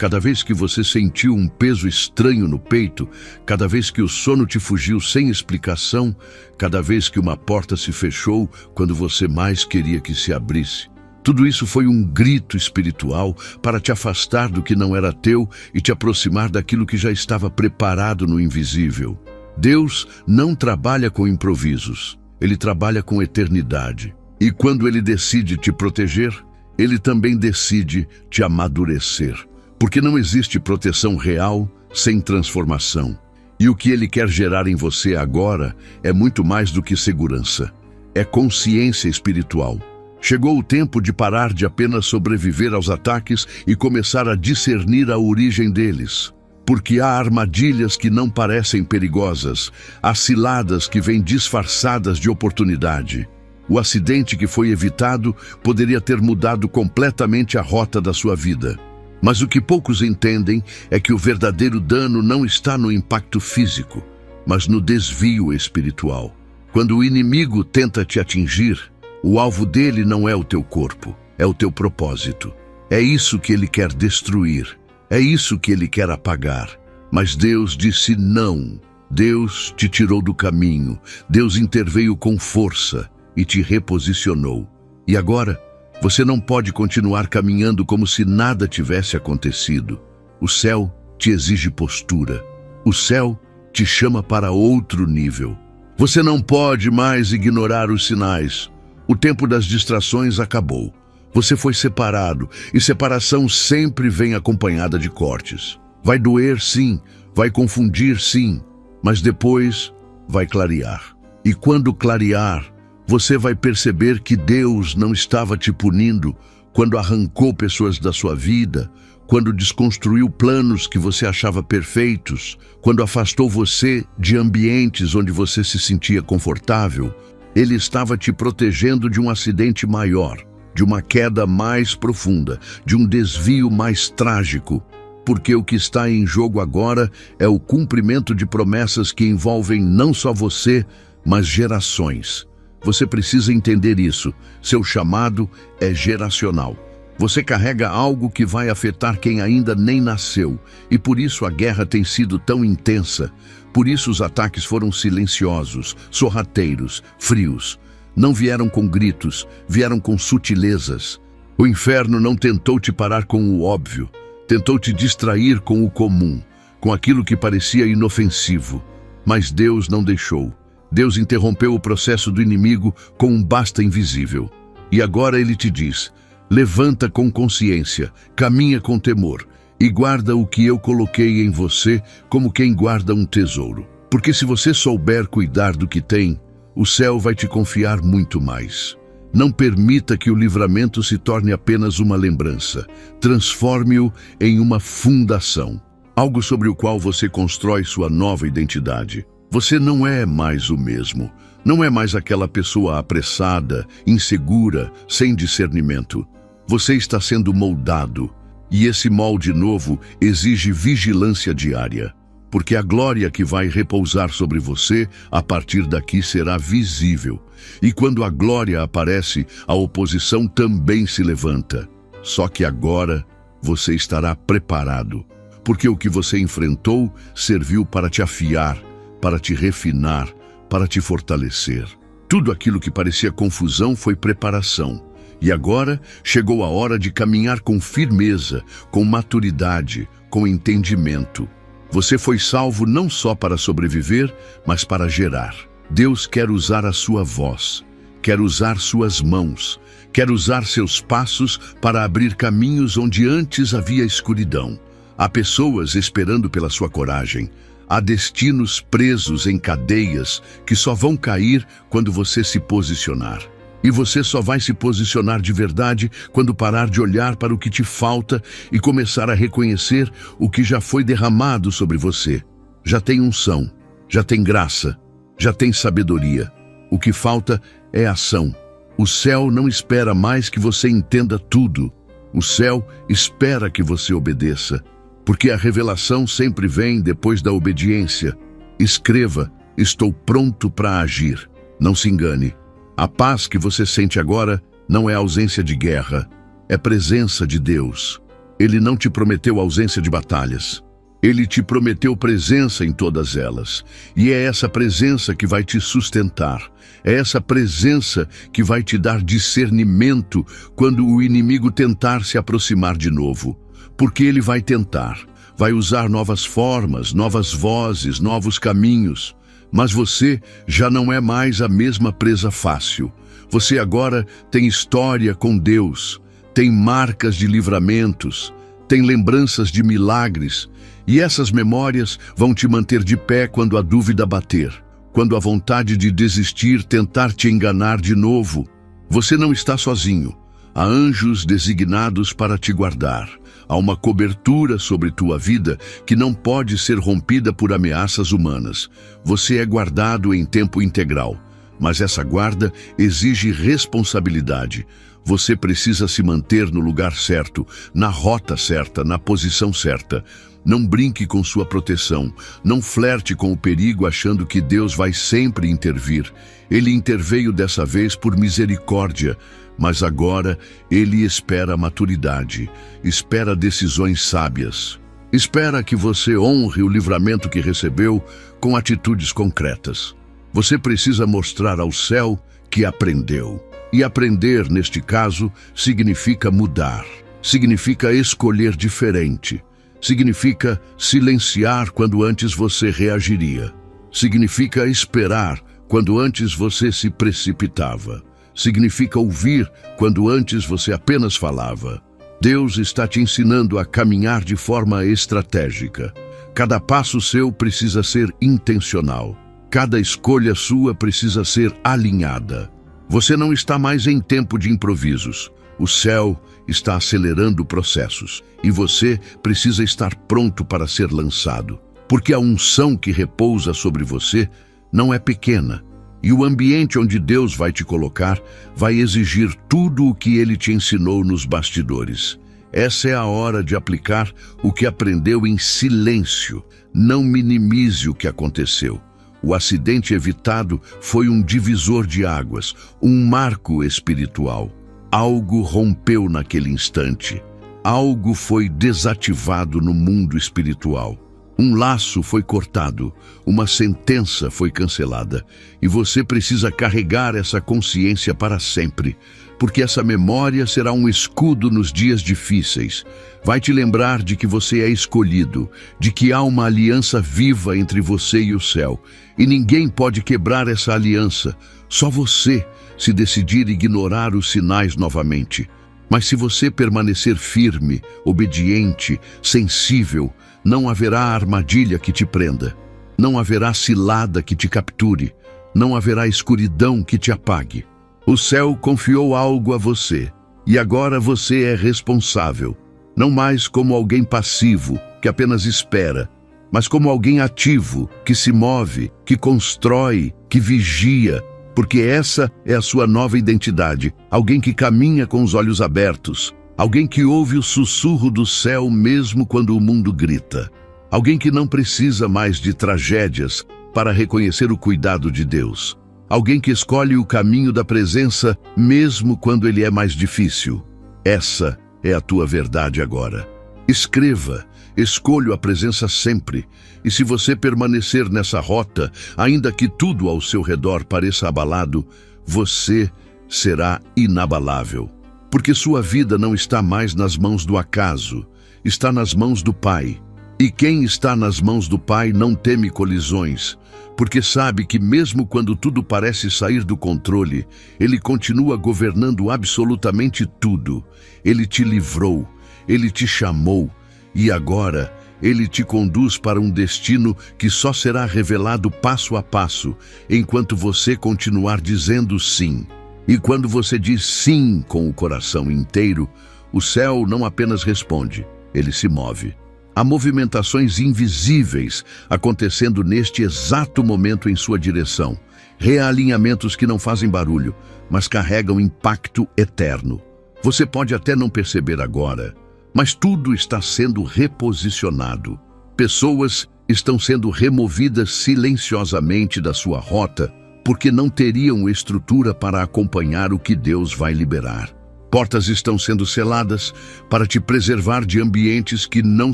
Cada vez que você sentiu um peso estranho no peito, cada vez que o sono te fugiu sem explicação, cada vez que uma porta se fechou quando você mais queria que se abrisse. Tudo isso foi um grito espiritual para te afastar do que não era teu e te aproximar daquilo que já estava preparado no invisível. Deus não trabalha com improvisos, Ele trabalha com eternidade. E quando Ele decide te proteger, Ele também decide te amadurecer. Porque não existe proteção real sem transformação. E o que Ele quer gerar em você agora é muito mais do que segurança. É consciência espiritual. Chegou o tempo de parar de apenas sobreviver aos ataques e começar a discernir a origem deles. Porque há armadilhas que não parecem perigosas, há ciladas que vêm disfarçadas de oportunidade. O acidente que foi evitado poderia ter mudado completamente a rota da sua vida. Mas o que poucos entendem é que o verdadeiro dano não está no impacto físico, mas no desvio espiritual. Quando o inimigo tenta te atingir, o alvo dele não é o teu corpo, é o teu propósito. É isso que ele quer destruir, é isso que ele quer apagar. Mas Deus disse não. Deus te tirou do caminho, Deus interveio com força e te reposicionou. E agora, você não pode continuar caminhando como se nada tivesse acontecido. O céu te exige postura. O céu te chama para outro nível. Você não pode mais ignorar os sinais. O tempo das distrações acabou. Você foi separado, e separação sempre vem acompanhada de cortes. Vai doer, sim, vai confundir, sim, mas depois vai clarear. E quando clarear, você vai perceber que Deus não estava te punindo quando arrancou pessoas da sua vida, quando desconstruiu planos que você achava perfeitos, quando afastou você de ambientes onde você se sentia confortável. Ele estava te protegendo de um acidente maior, de uma queda mais profunda, de um desvio mais trágico. Porque o que está em jogo agora é o cumprimento de promessas que envolvem não só você, mas gerações. Você precisa entender isso. Seu chamado é geracional. Você carrega algo que vai afetar quem ainda nem nasceu, e por isso a guerra tem sido tão intensa. Por isso os ataques foram silenciosos, sorrateiros, frios. Não vieram com gritos, vieram com sutilezas. O inferno não tentou te parar com o óbvio, tentou te distrair com o comum, com aquilo que parecia inofensivo. Mas Deus não deixou. Deus interrompeu o processo do inimigo com um basta invisível. E agora Ele te diz: levanta com consciência, caminha com temor e guarda o que eu coloquei em você como quem guarda um tesouro. Porque se você souber cuidar do que tem, o céu vai te confiar muito mais. Não permita que o livramento se torne apenas uma lembrança. Transforme-o em uma fundação, algo sobre o qual você constrói sua nova identidade. Você não é mais o mesmo. Não é mais aquela pessoa apressada, insegura, sem discernimento. Você está sendo moldado, e esse molde novo exige vigilância diária, porque a glória que vai repousar sobre você a partir daqui será visível. E quando a glória aparece, a oposição também se levanta. Só que agora você estará preparado, porque o que você enfrentou serviu para te afiar, para te refinar, para te fortalecer. Tudo aquilo que parecia confusão foi preparação. E agora chegou a hora de caminhar com firmeza, com maturidade, com entendimento. Você foi salvo não só para sobreviver, mas para gerar. Deus quer usar a sua voz, quer usar suas mãos, quer usar seus passos para abrir caminhos onde antes havia escuridão. Há pessoas esperando pela sua coragem. Há destinos presos em cadeias que só vão cair quando você se posicionar. E você só vai se posicionar de verdade quando parar de olhar para o que te falta e começar a reconhecer o que já foi derramado sobre você. Já tem unção, já tem graça, já tem sabedoria. O que falta é ação. O céu não espera mais que você entenda tudo. O céu espera que você obedeça, porque a revelação sempre vem depois da obediência. Escreva: estou pronto para agir. Não se engane. A paz que você sente agora não é ausência de guerra, é presença de Deus. Ele não te prometeu ausência de batalhas. Ele te prometeu presença em todas elas. E é essa presença que vai te sustentar. É essa presença que vai te dar discernimento quando o inimigo tentar se aproximar de novo. Porque ele vai tentar. Vai usar novas formas, novas vozes, novos caminhos. Mas você já não é mais a mesma presa fácil. Você agora tem história com Deus. Tem marcas de livramentos. Tem lembranças de milagres. E essas memórias vão te manter de pé quando a dúvida bater, quando a vontade de desistir tentar te enganar de novo. Você não está sozinho. Há anjos designados para te guardar. Há uma cobertura sobre tua vida que não pode ser rompida por ameaças humanas. Você é guardado em tempo integral, mas essa guarda exige responsabilidade. Você precisa se manter no lugar certo, na rota certa, na posição certa. Não brinque com sua proteção. Não flerte com o perigo achando que Deus vai sempre intervir. Ele interveio dessa vez por misericórdia, mas agora Ele espera maturidade, espera decisões sábias. Espera que você honre o livramento que recebeu com atitudes concretas. Você precisa mostrar ao céu que aprendeu. E aprender, neste caso, significa mudar. Significa escolher diferente. Significa silenciar quando antes você reagiria. Significa esperar quando antes você se precipitava. Significa ouvir quando antes você apenas falava. Deus está te ensinando a caminhar de forma estratégica. Cada passo seu precisa ser intencional. Cada escolha sua precisa ser alinhada. Você não está mais em tempo de improvisos. O céu está acelerando processos e você precisa estar pronto para ser lançado. Porque a unção que repousa sobre você não é pequena. E o ambiente onde Deus vai te colocar vai exigir tudo o que Ele te ensinou nos bastidores. Essa é a hora de aplicar o que aprendeu em silêncio. Não minimize o que aconteceu. O acidente evitado foi um divisor de águas, um marco espiritual. Algo rompeu naquele instante. Algo foi desativado no mundo espiritual. Um laço foi cortado, uma sentença foi cancelada, e você precisa carregar essa consciência para sempre, porque essa memória será um escudo nos dias difíceis. Vai te lembrar de que você é escolhido, de que há uma aliança viva entre você e o céu, e ninguém pode quebrar essa aliança, só você, se decidir ignorar os sinais novamente. Mas se você permanecer firme, obediente, sensível, não haverá armadilha que te prenda, não haverá cilada que te capture, não haverá escuridão que te apague. O céu confiou algo a você, e agora você é responsável, não mais como alguém passivo, que apenas espera, mas como alguém ativo, que se move, que constrói, que vigia, porque essa é a sua nova identidade, alguém que caminha com os olhos abertos, alguém que ouve o sussurro do céu mesmo quando o mundo grita, alguém que não precisa mais de tragédias para reconhecer o cuidado de Deus, alguém que escolhe o caminho da presença mesmo quando ele é mais difícil. Essa é a tua verdade agora. Escreva, escolho a presença sempre, e se você permanecer nessa rota, ainda que tudo ao seu redor pareça abalado, você será inabalável. Porque sua vida não está mais nas mãos do acaso, está nas mãos do Pai. E quem está nas mãos do Pai não teme colisões, porque sabe que mesmo quando tudo parece sair do controle, Ele continua governando absolutamente tudo. Ele te livrou, Ele te chamou, e agora Ele te conduz para um destino que só será revelado passo a passo, enquanto você continuar dizendo sim. E quando você diz sim com o coração inteiro, o céu não apenas responde, ele se move. Há movimentações invisíveis acontecendo neste exato momento em sua direção. Realinhamentos que não fazem barulho, mas carregam impacto eterno. Você pode até não perceber agora, mas tudo está sendo reposicionado. Pessoas estão sendo removidas silenciosamente da sua rota porque não teriam estrutura para acompanhar o que Deus vai liberar. Portas estão sendo seladas para te preservar de ambientes que não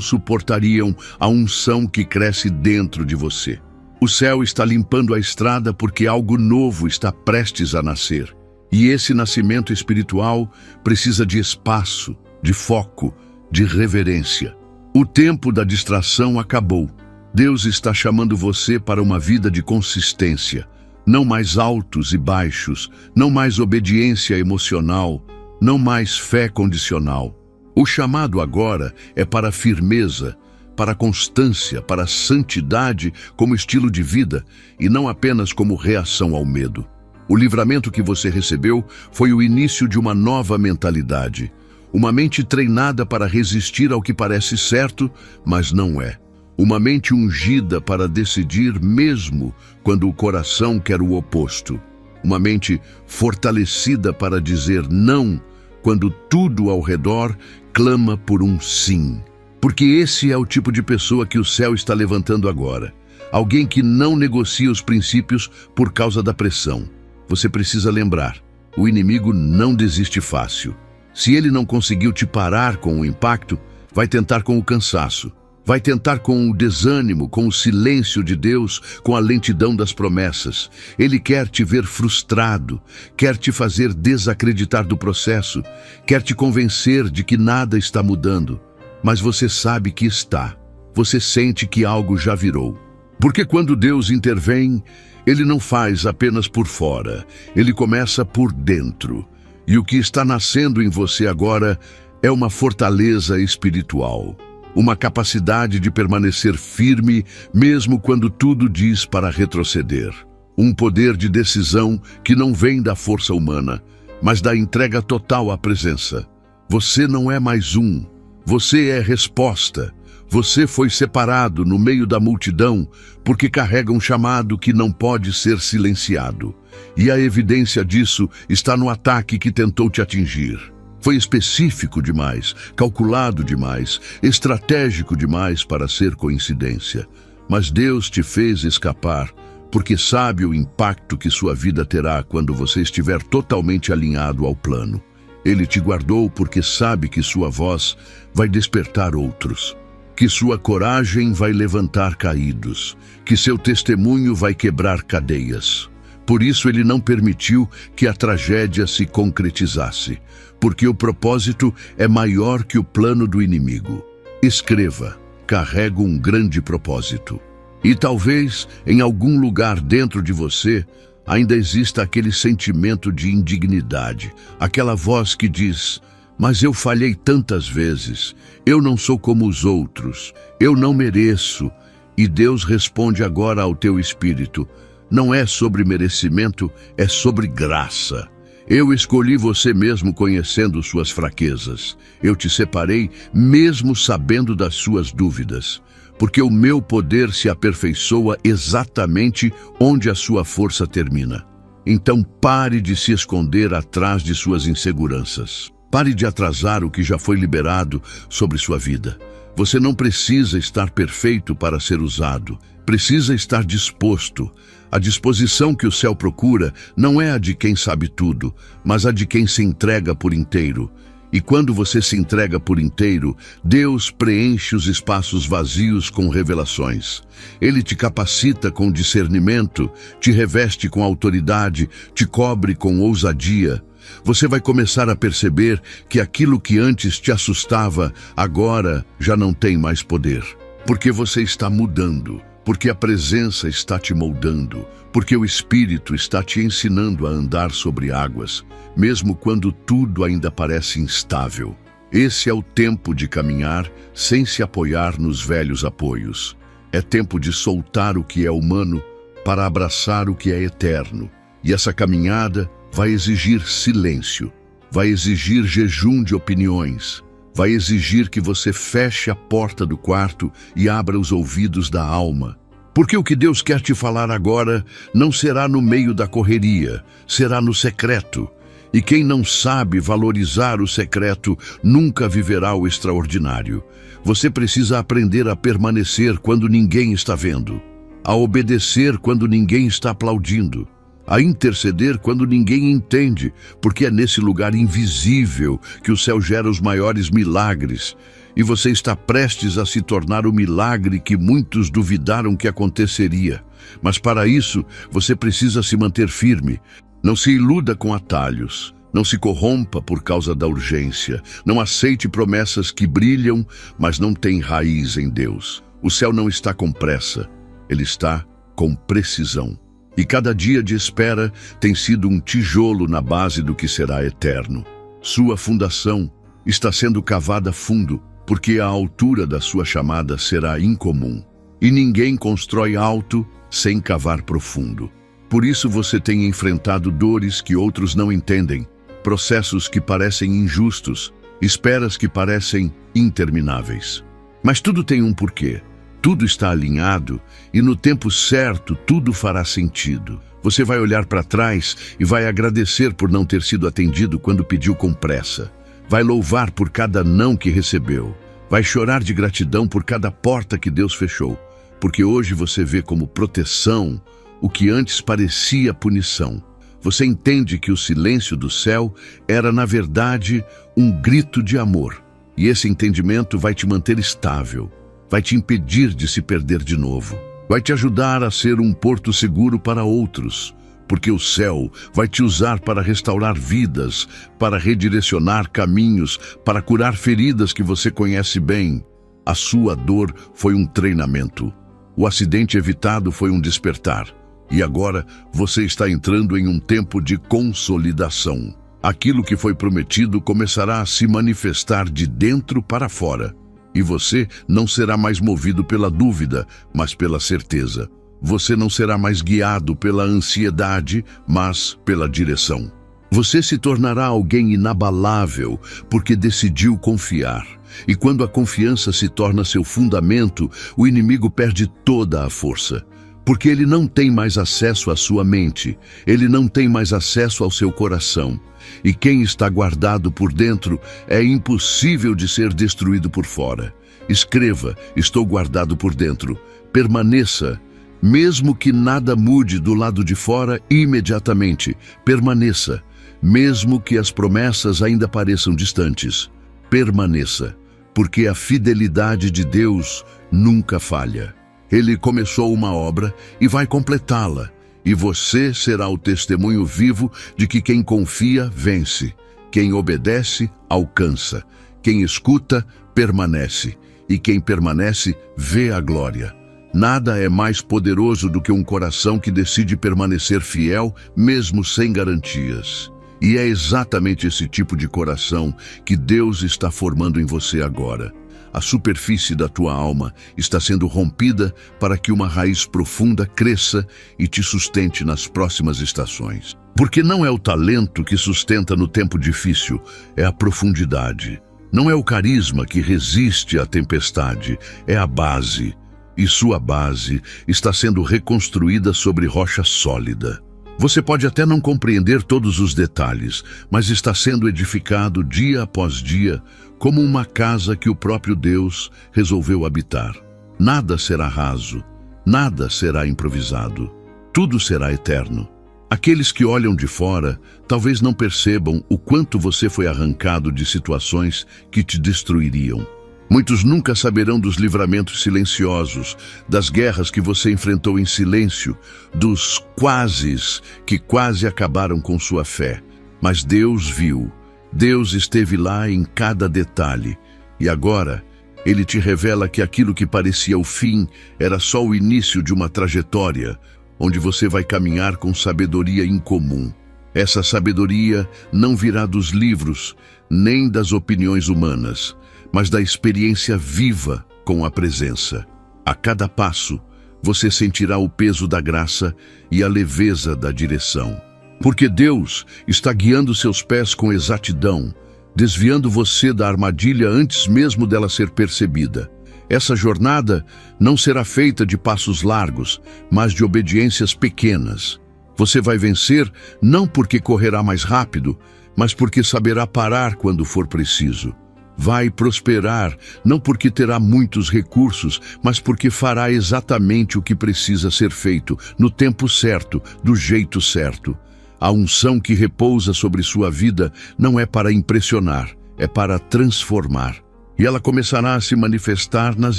suportariam a unção que cresce dentro de você. O céu está limpando a estrada porque algo novo está prestes a nascer. E esse nascimento espiritual precisa de espaço, de foco, de reverência. O tempo da distração acabou. Deus está chamando você para uma vida de consistência. Não mais altos e baixos, não mais obediência emocional, não mais fé condicional. O chamado agora é para firmeza, para constância, para santidade como estilo de vida e não apenas como reação ao medo. O livramento que você recebeu foi o início de uma nova mentalidade. Uma mente treinada para resistir ao que parece certo, mas não é. Uma mente ungida para decidir mesmo quando o coração quer o oposto. Uma mente fortalecida para dizer não quando tudo ao redor clama por um sim. Porque esse é o tipo de pessoa que o céu está levantando agora. Alguém que não negocia os princípios por causa da pressão. Você precisa lembrar, o inimigo não desiste fácil. Se ele não conseguiu te parar com o impacto, vai tentar com o cansaço. Vai tentar com o desânimo, com o silêncio de Deus, com a lentidão das promessas. Ele quer te ver frustrado, quer te fazer desacreditar do processo, quer te convencer de que nada está mudando. Mas você sabe que está. Você sente que algo já virou. Porque quando Deus intervém, Ele não faz apenas por fora, Ele começa por dentro. E o que está nascendo em você agora é uma fortaleza espiritual. Uma capacidade de permanecer firme mesmo quando tudo diz para retroceder. Um poder de decisão que não vem da força humana, mas da entrega total à presença. Você não é mais um. Você é resposta. Você foi separado no meio da multidão porque carrega um chamado que não pode ser silenciado. E a evidência disso está no ataque que tentou te atingir. Foi específico demais, calculado demais, estratégico demais para ser coincidência. Mas Deus te fez escapar, porque sabe o impacto que sua vida terá quando você estiver totalmente alinhado ao plano. Ele te guardou porque sabe que sua voz vai despertar outros, que sua coragem vai levantar caídos, que seu testemunho vai quebrar cadeias. Por isso ele não permitiu que a tragédia se concretizasse, porque o propósito é maior que o plano do inimigo. Escreva, carrego um grande propósito. E talvez, em algum lugar dentro de você, ainda exista aquele sentimento de indignidade, aquela voz que diz: mas eu falhei tantas vezes, eu não sou como os outros, eu não mereço. E Deus responde agora ao teu espírito: não é sobre merecimento, é sobre graça. Eu escolhi você mesmo conhecendo suas fraquezas. Eu te separei mesmo sabendo das suas dúvidas, porque o meu poder se aperfeiçoa exatamente onde a sua força termina. Então pare de se esconder atrás de suas inseguranças. Pare de atrasar o que já foi liberado sobre sua vida. Você não precisa estar perfeito para ser usado. Precisa estar disposto. A disposição que o céu procura não é a de quem sabe tudo, mas a de quem se entrega por inteiro. E quando você se entrega por inteiro, Deus preenche os espaços vazios com revelações. Ele te capacita com discernimento, te reveste com autoridade, te cobre com ousadia. Você vai começar a perceber que aquilo que antes te assustava, agora já não tem mais poder. Porque você está mudando, porque a presença está te moldando, porque o Espírito está te ensinando a andar sobre águas, mesmo quando tudo ainda parece instável. Esse é o tempo de caminhar sem se apoiar nos velhos apoios. É tempo de soltar o que é humano para abraçar o que é eterno. E essa caminhada vai exigir silêncio, vai exigir jejum de opiniões, vai exigir que você feche a porta do quarto e abra os ouvidos da alma. Porque o que Deus quer te falar agora não será no meio da correria, será no secreto. E quem não sabe valorizar o secreto nunca viverá o extraordinário. Você precisa aprender a permanecer quando ninguém está vendo, a obedecer quando ninguém está aplaudindo, a interceder quando ninguém entende, porque é nesse lugar invisível que o céu gera os maiores milagres. E você está prestes a se tornar o milagre que muitos duvidaram que aconteceria. Mas para isso, você precisa se manter firme. Não se iluda com atalhos. Não se corrompa por causa da urgência. Não aceite promessas que brilham, mas não têm raiz em Deus. O céu não está com pressa. Ele está com precisão. E cada dia de espera tem sido um tijolo na base do que será eterno. Sua fundação está sendo cavada fundo, porque a altura da sua chamada será incomum. E ninguém constrói alto sem cavar profundo. Por isso você tem enfrentado dores que outros não entendem, processos que parecem injustos, esperas que parecem intermináveis. Mas tudo tem um porquê. Tudo está alinhado e no tempo certo tudo fará sentido. Você vai olhar para trás e vai agradecer por não ter sido atendido quando pediu com pressa. Vai louvar por cada não que recebeu. Vai chorar de gratidão por cada porta que Deus fechou. Porque hoje você vê como proteção o que antes parecia punição. Você entende que o silêncio do céu era, na verdade, um grito de amor. E esse entendimento vai te manter estável. Vai te impedir de se perder de novo. Vai te ajudar a ser um porto seguro para outros. Porque o céu vai te usar para restaurar vidas, para redirecionar caminhos, para curar feridas que você conhece bem. A sua dor foi um treinamento. O acidente evitado foi um despertar. E agora você está entrando em um tempo de consolidação. Aquilo que foi prometido começará a se manifestar de dentro para fora. E você não será mais movido pela dúvida, mas pela certeza. Você não será mais guiado pela ansiedade, mas pela direção. Você se tornará alguém inabalável porque decidiu confiar. E quando a confiança se torna seu fundamento, o inimigo perde toda a força. Porque ele não tem mais acesso à sua mente, ele não tem mais acesso ao seu coração. E quem está guardado por dentro é impossível de ser destruído por fora. Escreva: estou guardado por dentro. Permaneça. Mesmo que nada mude do lado de fora, imediatamente, permaneça. Mesmo que as promessas ainda pareçam distantes, permaneça. Porque a fidelidade de Deus nunca falha. Ele começou uma obra e vai completá-la. E você será o testemunho vivo de que quem confia, vence. Quem obedece, alcança. Quem escuta, permanece. E quem permanece, vê a glória. Nada é mais poderoso do que um coração que decide permanecer fiel, mesmo sem garantias. E é exatamente esse tipo de coração que Deus está formando em você agora. A superfície da tua alma está sendo rompida para que uma raiz profunda cresça e te sustente nas próximas estações. Porque não é o talento que sustenta no tempo difícil, é a profundidade. Não é o carisma que resiste à tempestade, é a base. E sua base está sendo reconstruída sobre rocha sólida. Você pode até não compreender todos os detalhes, mas está sendo edificado dia após dia, como uma casa que o próprio Deus resolveu habitar. Nada será raso, nada será improvisado, tudo será eterno. Aqueles que olham de fora talvez não percebam o quanto você foi arrancado de situações que te destruiriam. Muitos nunca saberão dos livramentos silenciosos, das guerras que você enfrentou em silêncio, dos quases que quase acabaram com sua fé. Mas Deus viu, Deus esteve lá em cada detalhe. E agora, Ele te revela que aquilo que parecia o fim era só o início de uma trajetória, onde você vai caminhar com sabedoria incomum. Essa sabedoria não virá dos livros, nem das opiniões humanas, mas da experiência viva com a presença. A cada passo, você sentirá o peso da graça e a leveza da direção. Porque Deus está guiando seus pés com exatidão, desviando você da armadilha antes mesmo dela ser percebida. Essa jornada não será feita de passos largos, mas de obediências pequenas. Você vai vencer não porque correrá mais rápido, mas porque saberá parar quando for preciso. Vai prosperar não porque terá muitos recursos, mas porque fará exatamente o que precisa ser feito, no tempo certo, do jeito certo. A unção que repousa sobre sua vida não é para impressionar, é para transformar. E ela começará a se manifestar nas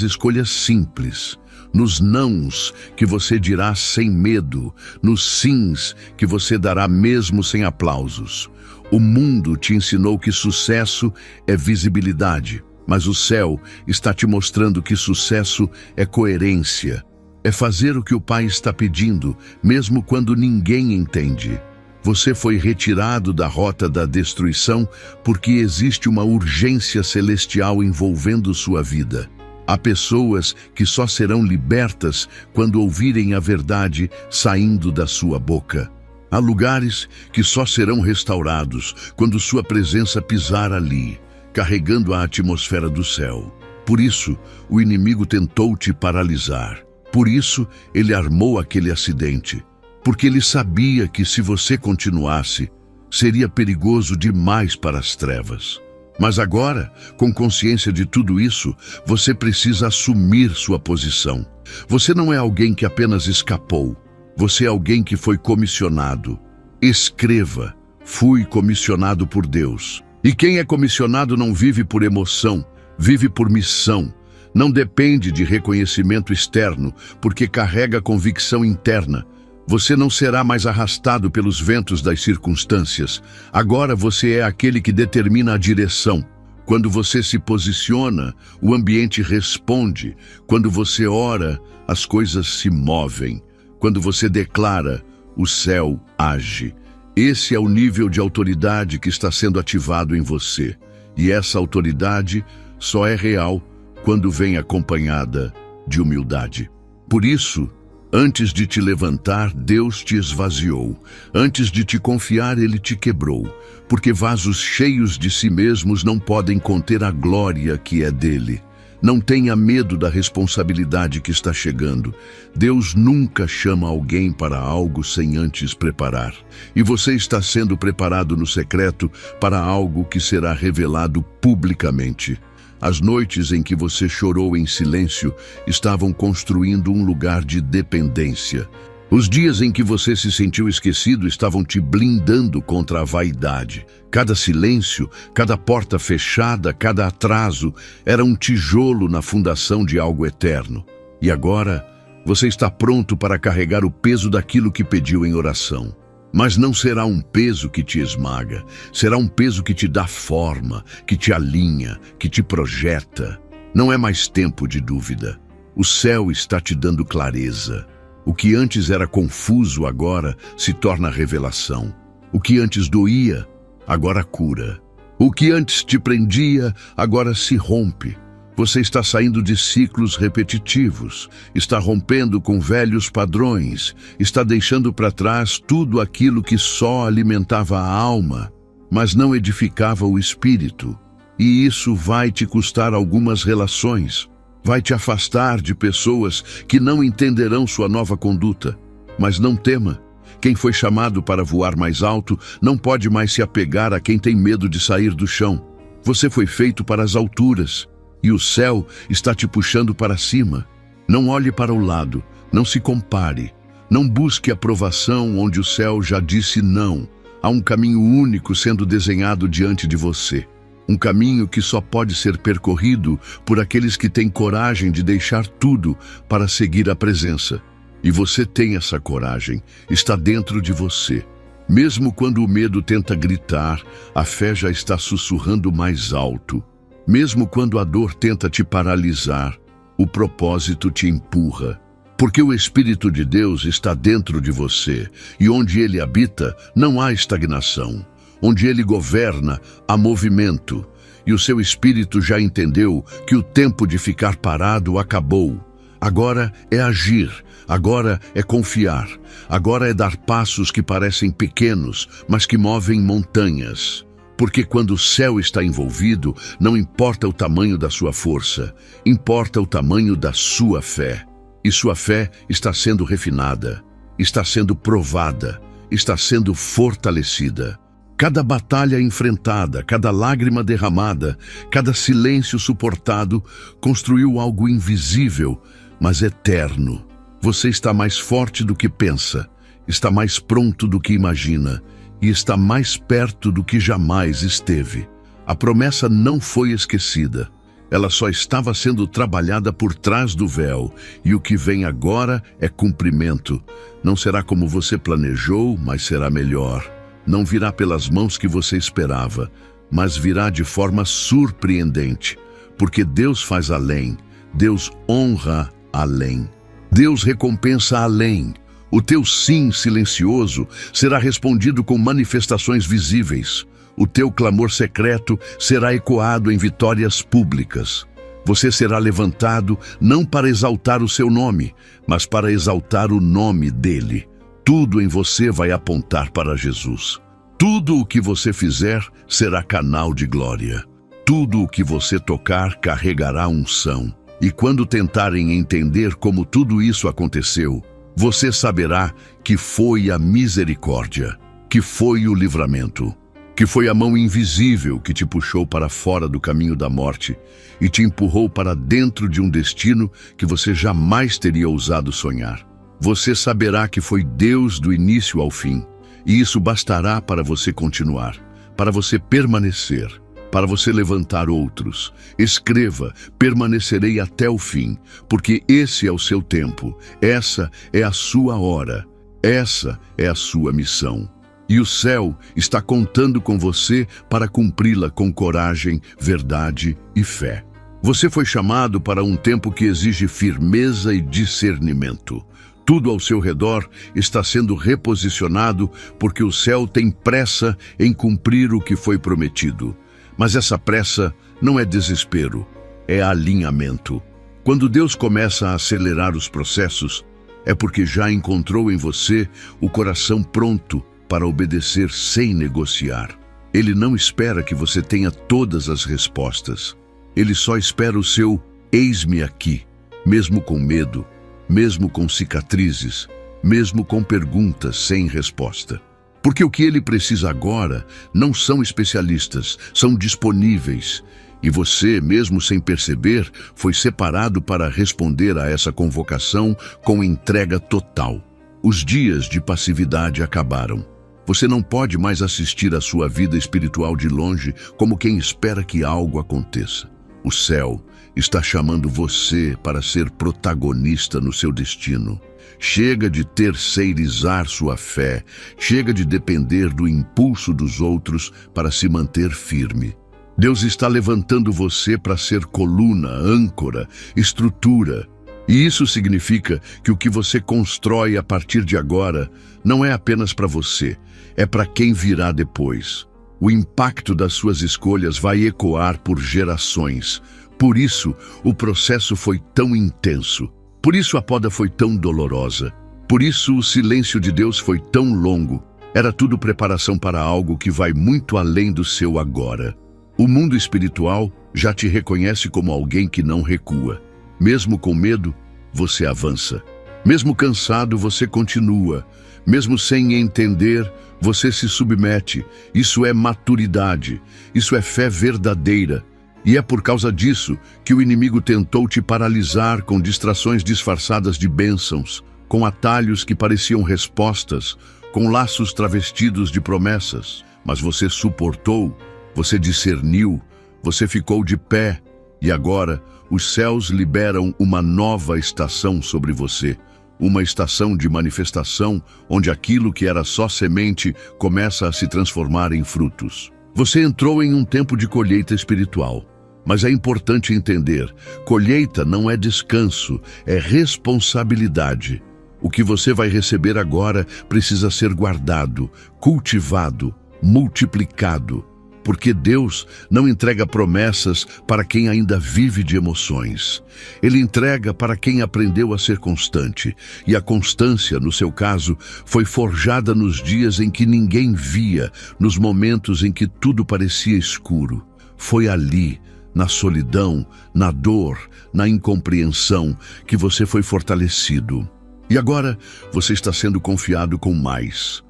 escolhas simples, nos nãos que você dirá sem medo, nos sims que você dará mesmo sem aplausos. O mundo te ensinou que sucesso é visibilidade, mas o céu está te mostrando que sucesso é coerência. É fazer o que o Pai está pedindo, mesmo quando ninguém entende. Você foi retirado da rota da destruição porque existe uma urgência celestial envolvendo sua vida. Há pessoas que só serão libertas quando ouvirem a verdade saindo da sua boca. Há lugares que só serão restaurados quando sua presença pisar ali, carregando a atmosfera do céu. Por isso, o inimigo tentou te paralisar. Por isso, ele armou aquele acidente. Porque ele sabia que se você continuasse, seria perigoso demais para as trevas. Mas agora, com consciência de tudo isso, você precisa assumir sua posição. Você não é alguém que apenas escapou. Você é alguém que foi comissionado. Escreva: fui comissionado por Deus. E quem é comissionado não vive por emoção, vive por missão. Não depende de reconhecimento externo, porque carrega convicção interna. Você não será mais arrastado pelos ventos das circunstâncias. Agora você é aquele que determina a direção. Quando você se posiciona, o ambiente responde. Quando você ora, as coisas se movem. Quando você declara, o céu age. Esse é o nível de autoridade que está sendo ativado em você. E essa autoridade só é real quando vem acompanhada de humildade. Por isso, antes de te levantar, Deus te esvaziou. Antes de te confiar, Ele te quebrou. Porque vasos cheios de si mesmos não podem conter a glória que é dele. Não tenha medo da responsabilidade que está chegando. Deus nunca chama alguém para algo sem antes preparar. E você está sendo preparado no secreto para algo que será revelado publicamente. As noites em que você chorou em silêncio estavam construindo um lugar de dependência. Os dias em que você se sentiu esquecido estavam te blindando contra a vaidade. Cada silêncio, cada porta fechada, cada atraso era um tijolo na fundação de algo eterno. E agora, você está pronto para carregar o peso daquilo que pediu em oração. Mas não será um peso que te esmaga, será um peso que te dá forma, que te alinha, que te projeta. Não é mais tempo de dúvida. O céu está te dando clareza. O que antes era confuso agora se torna revelação. O que antes doía, agora cura. O que antes te prendia, agora se rompe. Você está saindo de ciclos repetitivos, está rompendo com velhos padrões, está deixando para trás tudo aquilo que só alimentava a alma, mas não edificava o espírito. E isso vai te custar algumas relações. Vai te afastar de pessoas que não entenderão sua nova conduta. Mas não tema. Quem foi chamado para voar mais alto não pode mais se apegar a quem tem medo de sair do chão. Você foi feito para as alturas. E o céu está te puxando para cima. Não olhe para o lado, não se compare. Não busque aprovação onde o céu já disse não. Há um caminho único sendo desenhado diante de você. Um caminho que só pode ser percorrido por aqueles que têm coragem de deixar tudo para seguir a presença. E você tem essa coragem, está dentro de você. Mesmo quando o medo tenta gritar, a fé já está sussurrando mais alto. Mesmo quando a dor tenta te paralisar, o propósito te empurra. Porque o Espírito de Deus está dentro de você, e onde Ele habita, não há estagnação. Onde Ele governa, há movimento. E o seu espírito já entendeu que o tempo de ficar parado acabou. Agora é agir, agora é confiar, agora é dar passos que parecem pequenos, mas que movem montanhas. Porque quando o céu está envolvido, não importa o tamanho da sua força, importa o tamanho da sua fé. E sua fé está sendo refinada, está sendo provada, está sendo fortalecida. Cada batalha enfrentada, cada lágrima derramada, cada silêncio suportado construiu algo invisível, mas eterno. Você está mais forte do que pensa, está mais pronto do que imagina e está mais perto do que jamais esteve. A promessa não foi esquecida. Ela só estava sendo trabalhada por trás do véu, e o que vem agora é cumprimento. Não será como você planejou, mas será melhor. Não virá pelas mãos que você esperava, mas virá de forma surpreendente, porque Deus faz além, Deus honra além, Deus recompensa além. O teu sim silencioso será respondido com manifestações visíveis. O teu clamor secreto será ecoado em vitórias públicas. Você será levantado não para exaltar o seu nome, mas para exaltar o nome dele. Tudo em você vai apontar para Jesus. Tudo o que você fizer será canal de glória. Tudo o que você tocar carregará unção. E quando tentarem entender como tudo isso aconteceu, você saberá que foi a misericórdia, que foi o livramento, que foi a mão invisível que te puxou para fora do caminho da morte e te empurrou para dentro de um destino que você jamais teria ousado sonhar. Você saberá que foi Deus do início ao fim, e isso bastará para você continuar, para você permanecer, para você levantar outros. Escreva: permanecerei até o fim, porque esse é o seu tempo, essa é a sua hora, essa é a sua missão. E o céu está contando com você para cumpri-la com coragem, verdade e fé. Você foi chamado para um tempo que exige firmeza e discernimento. Tudo ao seu redor está sendo reposicionado porque o céu tem pressa em cumprir o que foi prometido. Mas essa pressa não é desespero, é alinhamento. Quando Deus começa a acelerar os processos, é porque já encontrou em você o coração pronto para obedecer sem negociar. Ele não espera que você tenha todas as respostas. Ele só espera o seu "eis-me aqui", mesmo com medo, mesmo com cicatrizes, mesmo com perguntas sem resposta. Porque o que ele precisa agora não são especialistas, são disponíveis. E você, mesmo sem perceber, foi separado para responder a essa convocação com entrega total. Os dias de passividade acabaram. Você não pode mais assistir à sua vida espiritual de longe como quem espera que algo aconteça. O céu está chamando você para ser protagonista no seu destino. Chega de terceirizar sua fé, chega de depender do impulso dos outros para se manter firme. Deus está levantando você para ser coluna, âncora, estrutura. E isso significa que o que você constrói a partir de agora não é apenas para você, é para quem virá depois. O impacto das suas escolhas vai ecoar por gerações. Por isso, o processo foi tão intenso. Por isso a poda foi tão dolorosa. Por isso o silêncio de Deus foi tão longo. Era tudo preparação para algo que vai muito além do seu agora. O mundo espiritual já te reconhece como alguém que não recua. Mesmo com medo, você avança. Mesmo cansado, você continua. Mesmo sem entender, você se submete. Isso é maturidade. Isso é fé verdadeira. E é por causa disso que o inimigo tentou te paralisar com distrações disfarçadas de bênçãos, com atalhos que pareciam respostas, com laços travestidos de promessas. Mas você suportou, você discerniu, você ficou de pé, e agora os céus liberam uma nova estação sobre você. Uma estação de manifestação onde aquilo que era só semente começa a se transformar em frutos. Você entrou em um tempo de colheita espiritual. Mas é importante entender, colheita não é descanso, é responsabilidade. O que você vai receber agora precisa ser guardado, cultivado, multiplicado. Porque Deus não entrega promessas para quem ainda vive de emoções. Ele entrega para quem aprendeu a ser constante. E a constância, no seu caso, foi forjada nos dias em que ninguém via, nos momentos em que tudo parecia escuro. Foi ali, na solidão, na dor, na incompreensão, que você foi fortalecido. E agora você está sendo confiado com mais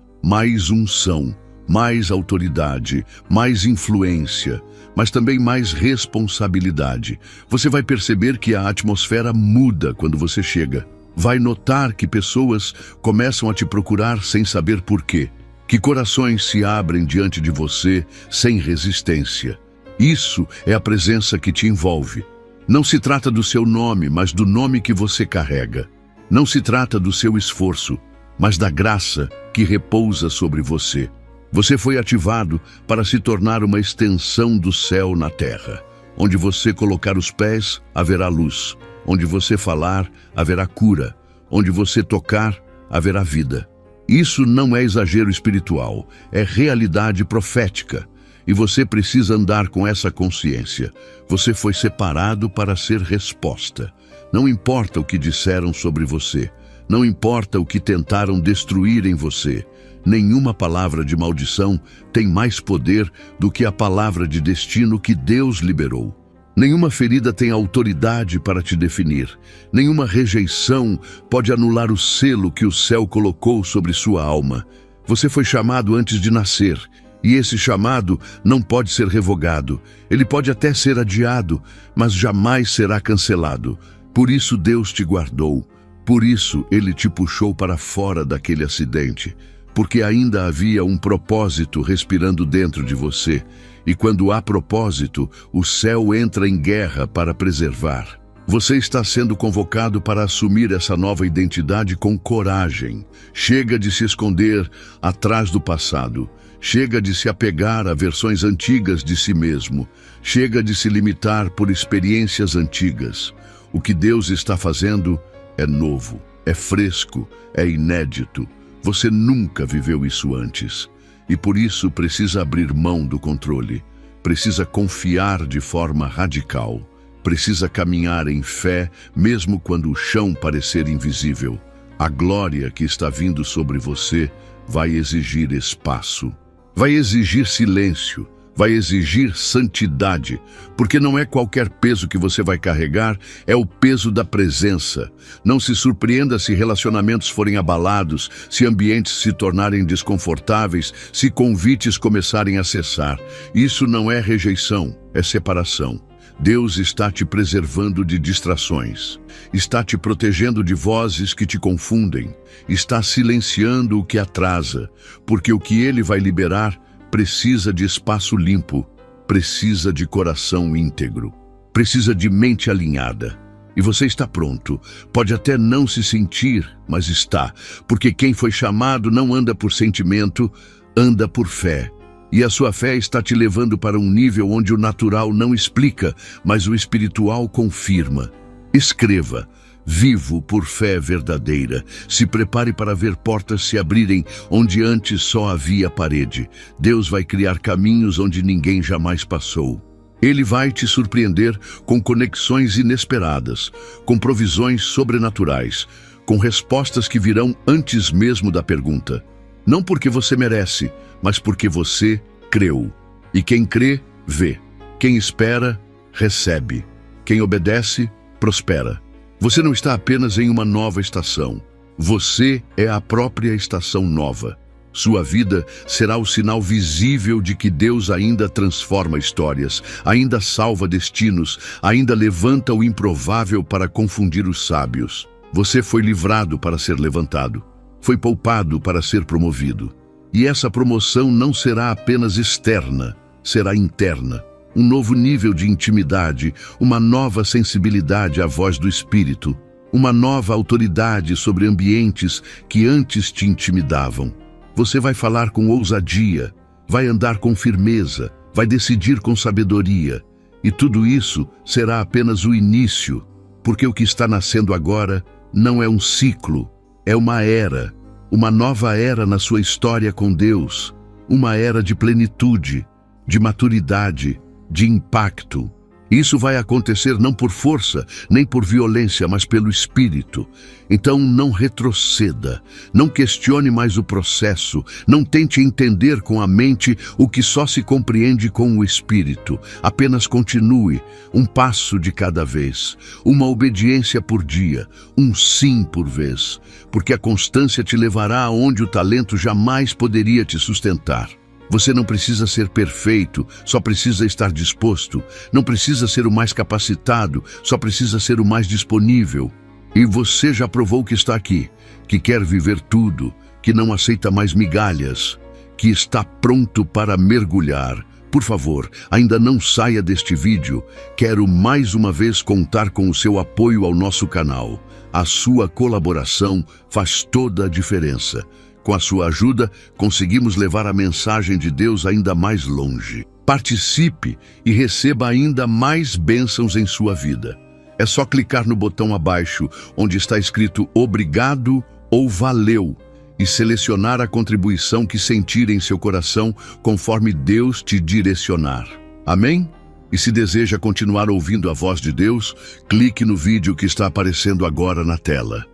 unção, mais autoridade, mais influência, mas também mais responsabilidade. Você vai perceber que a atmosfera muda quando você chega. Vai notar que pessoas começam a te procurar sem saber por quê, que corações se abrem diante de você sem resistência. Isso é a presença que te envolve. Não se trata do seu nome, mas do nome que você carrega. Não se trata do seu esforço, mas da graça que repousa sobre você. Você foi ativado para se tornar uma extensão do céu na terra. Onde você colocar os pés, haverá luz. Onde você falar, haverá cura. Onde você tocar, haverá vida. Isso não é exagero espiritual, é realidade profética. E você precisa andar com essa consciência. Você foi separado para ser resposta. Não importa o que disseram sobre você. Não importa o que tentaram destruir em você. Nenhuma palavra de maldição tem mais poder do que a palavra de destino que Deus liberou. Nenhuma ferida tem autoridade para te definir. Nenhuma rejeição pode anular o selo que o céu colocou sobre sua alma. Você foi chamado antes de nascer. E esse chamado não pode ser revogado. Ele pode até ser adiado, mas jamais será cancelado. Por isso Deus te guardou. Por isso Ele te puxou para fora daquele acidente. Porque ainda havia um propósito respirando dentro de você. E quando há propósito, o céu entra em guerra para preservar. Você está sendo convocado para assumir essa nova identidade com coragem. Chega de se esconder atrás do passado. Chega de se apegar a versões antigas de si mesmo. Chega de se limitar por experiências antigas. O que Deus está fazendo é novo, é fresco, é inédito. Você nunca viveu isso antes. E por isso precisa abrir mão do controle. Precisa confiar de forma radical. Precisa caminhar em fé, mesmo quando o chão parecer invisível. A glória que está vindo sobre você vai exigir espaço. Vai exigir silêncio, vai exigir santidade, porque não é qualquer peso que você vai carregar, é o peso da presença. Não se surpreenda se relacionamentos forem abalados, se ambientes se tornarem desconfortáveis, se convites começarem a cessar. Isso não é rejeição, é separação. Deus está te preservando de distrações, está te protegendo de vozes que te confundem, está silenciando o que atrasa, porque o que Ele vai liberar precisa de espaço limpo, precisa de coração íntegro, precisa de mente alinhada. E você está pronto. Pode até não se sentir, mas está, porque quem foi chamado não anda por sentimento, anda por fé. E a sua fé está te levando para um nível onde o natural não explica, mas o espiritual confirma. Escreva: vivo por fé verdadeira. Se prepare para ver portas se abrirem onde antes só havia parede. Deus vai criar caminhos onde ninguém jamais passou. Ele vai te surpreender com conexões inesperadas, com provisões sobrenaturais, com respostas que virão antes mesmo da pergunta. Não porque você merece, mas porque você creu. E quem crê, vê. Quem espera, recebe. Quem obedece, prospera. Você não está apenas em uma nova estação. Você é a própria estação nova. Sua vida será o sinal visível de que Deus ainda transforma histórias, ainda salva destinos, ainda levanta o improvável para confundir os sábios. Você foi livrado para ser levantado. Foi poupado para ser promovido. E essa promoção não será apenas externa, será interna. Um novo nível de intimidade, uma nova sensibilidade à voz do Espírito, uma nova autoridade sobre ambientes que antes te intimidavam. Você vai falar com ousadia, vai andar com firmeza, vai decidir com sabedoria. E tudo isso será apenas o início, porque o que está nascendo agora não é um ciclo, é uma era, uma nova era na sua história com Deus, uma era de plenitude, de maturidade, de impacto. Isso vai acontecer não por força, nem por violência, mas pelo Espírito. Então não retroceda, não questione mais o processo, não tente entender com a mente o que só se compreende com o Espírito. Apenas continue, um passo de cada vez, uma obediência por dia, um sim por vez, porque a constância te levará aonde o talento jamais poderia te sustentar. Você não precisa ser perfeito, só precisa estar disposto. Não precisa ser o mais capacitado, só precisa ser o mais disponível. E você já provou que está aqui, que quer viver tudo, que não aceita mais migalhas, que está pronto para mergulhar. Por favor, ainda não saia deste vídeo. Quero mais uma vez contar com o seu apoio ao nosso canal. A sua colaboração faz toda a diferença. Com a sua ajuda, conseguimos levar a mensagem de Deus ainda mais longe. Participe e receba ainda mais bênçãos em sua vida. É só clicar no botão abaixo, onde está escrito Obrigado ou Valeu, e selecionar a contribuição que sentir em seu coração conforme Deus te direcionar. Amém? E se deseja continuar ouvindo a voz de Deus, clique no vídeo que está aparecendo agora na tela.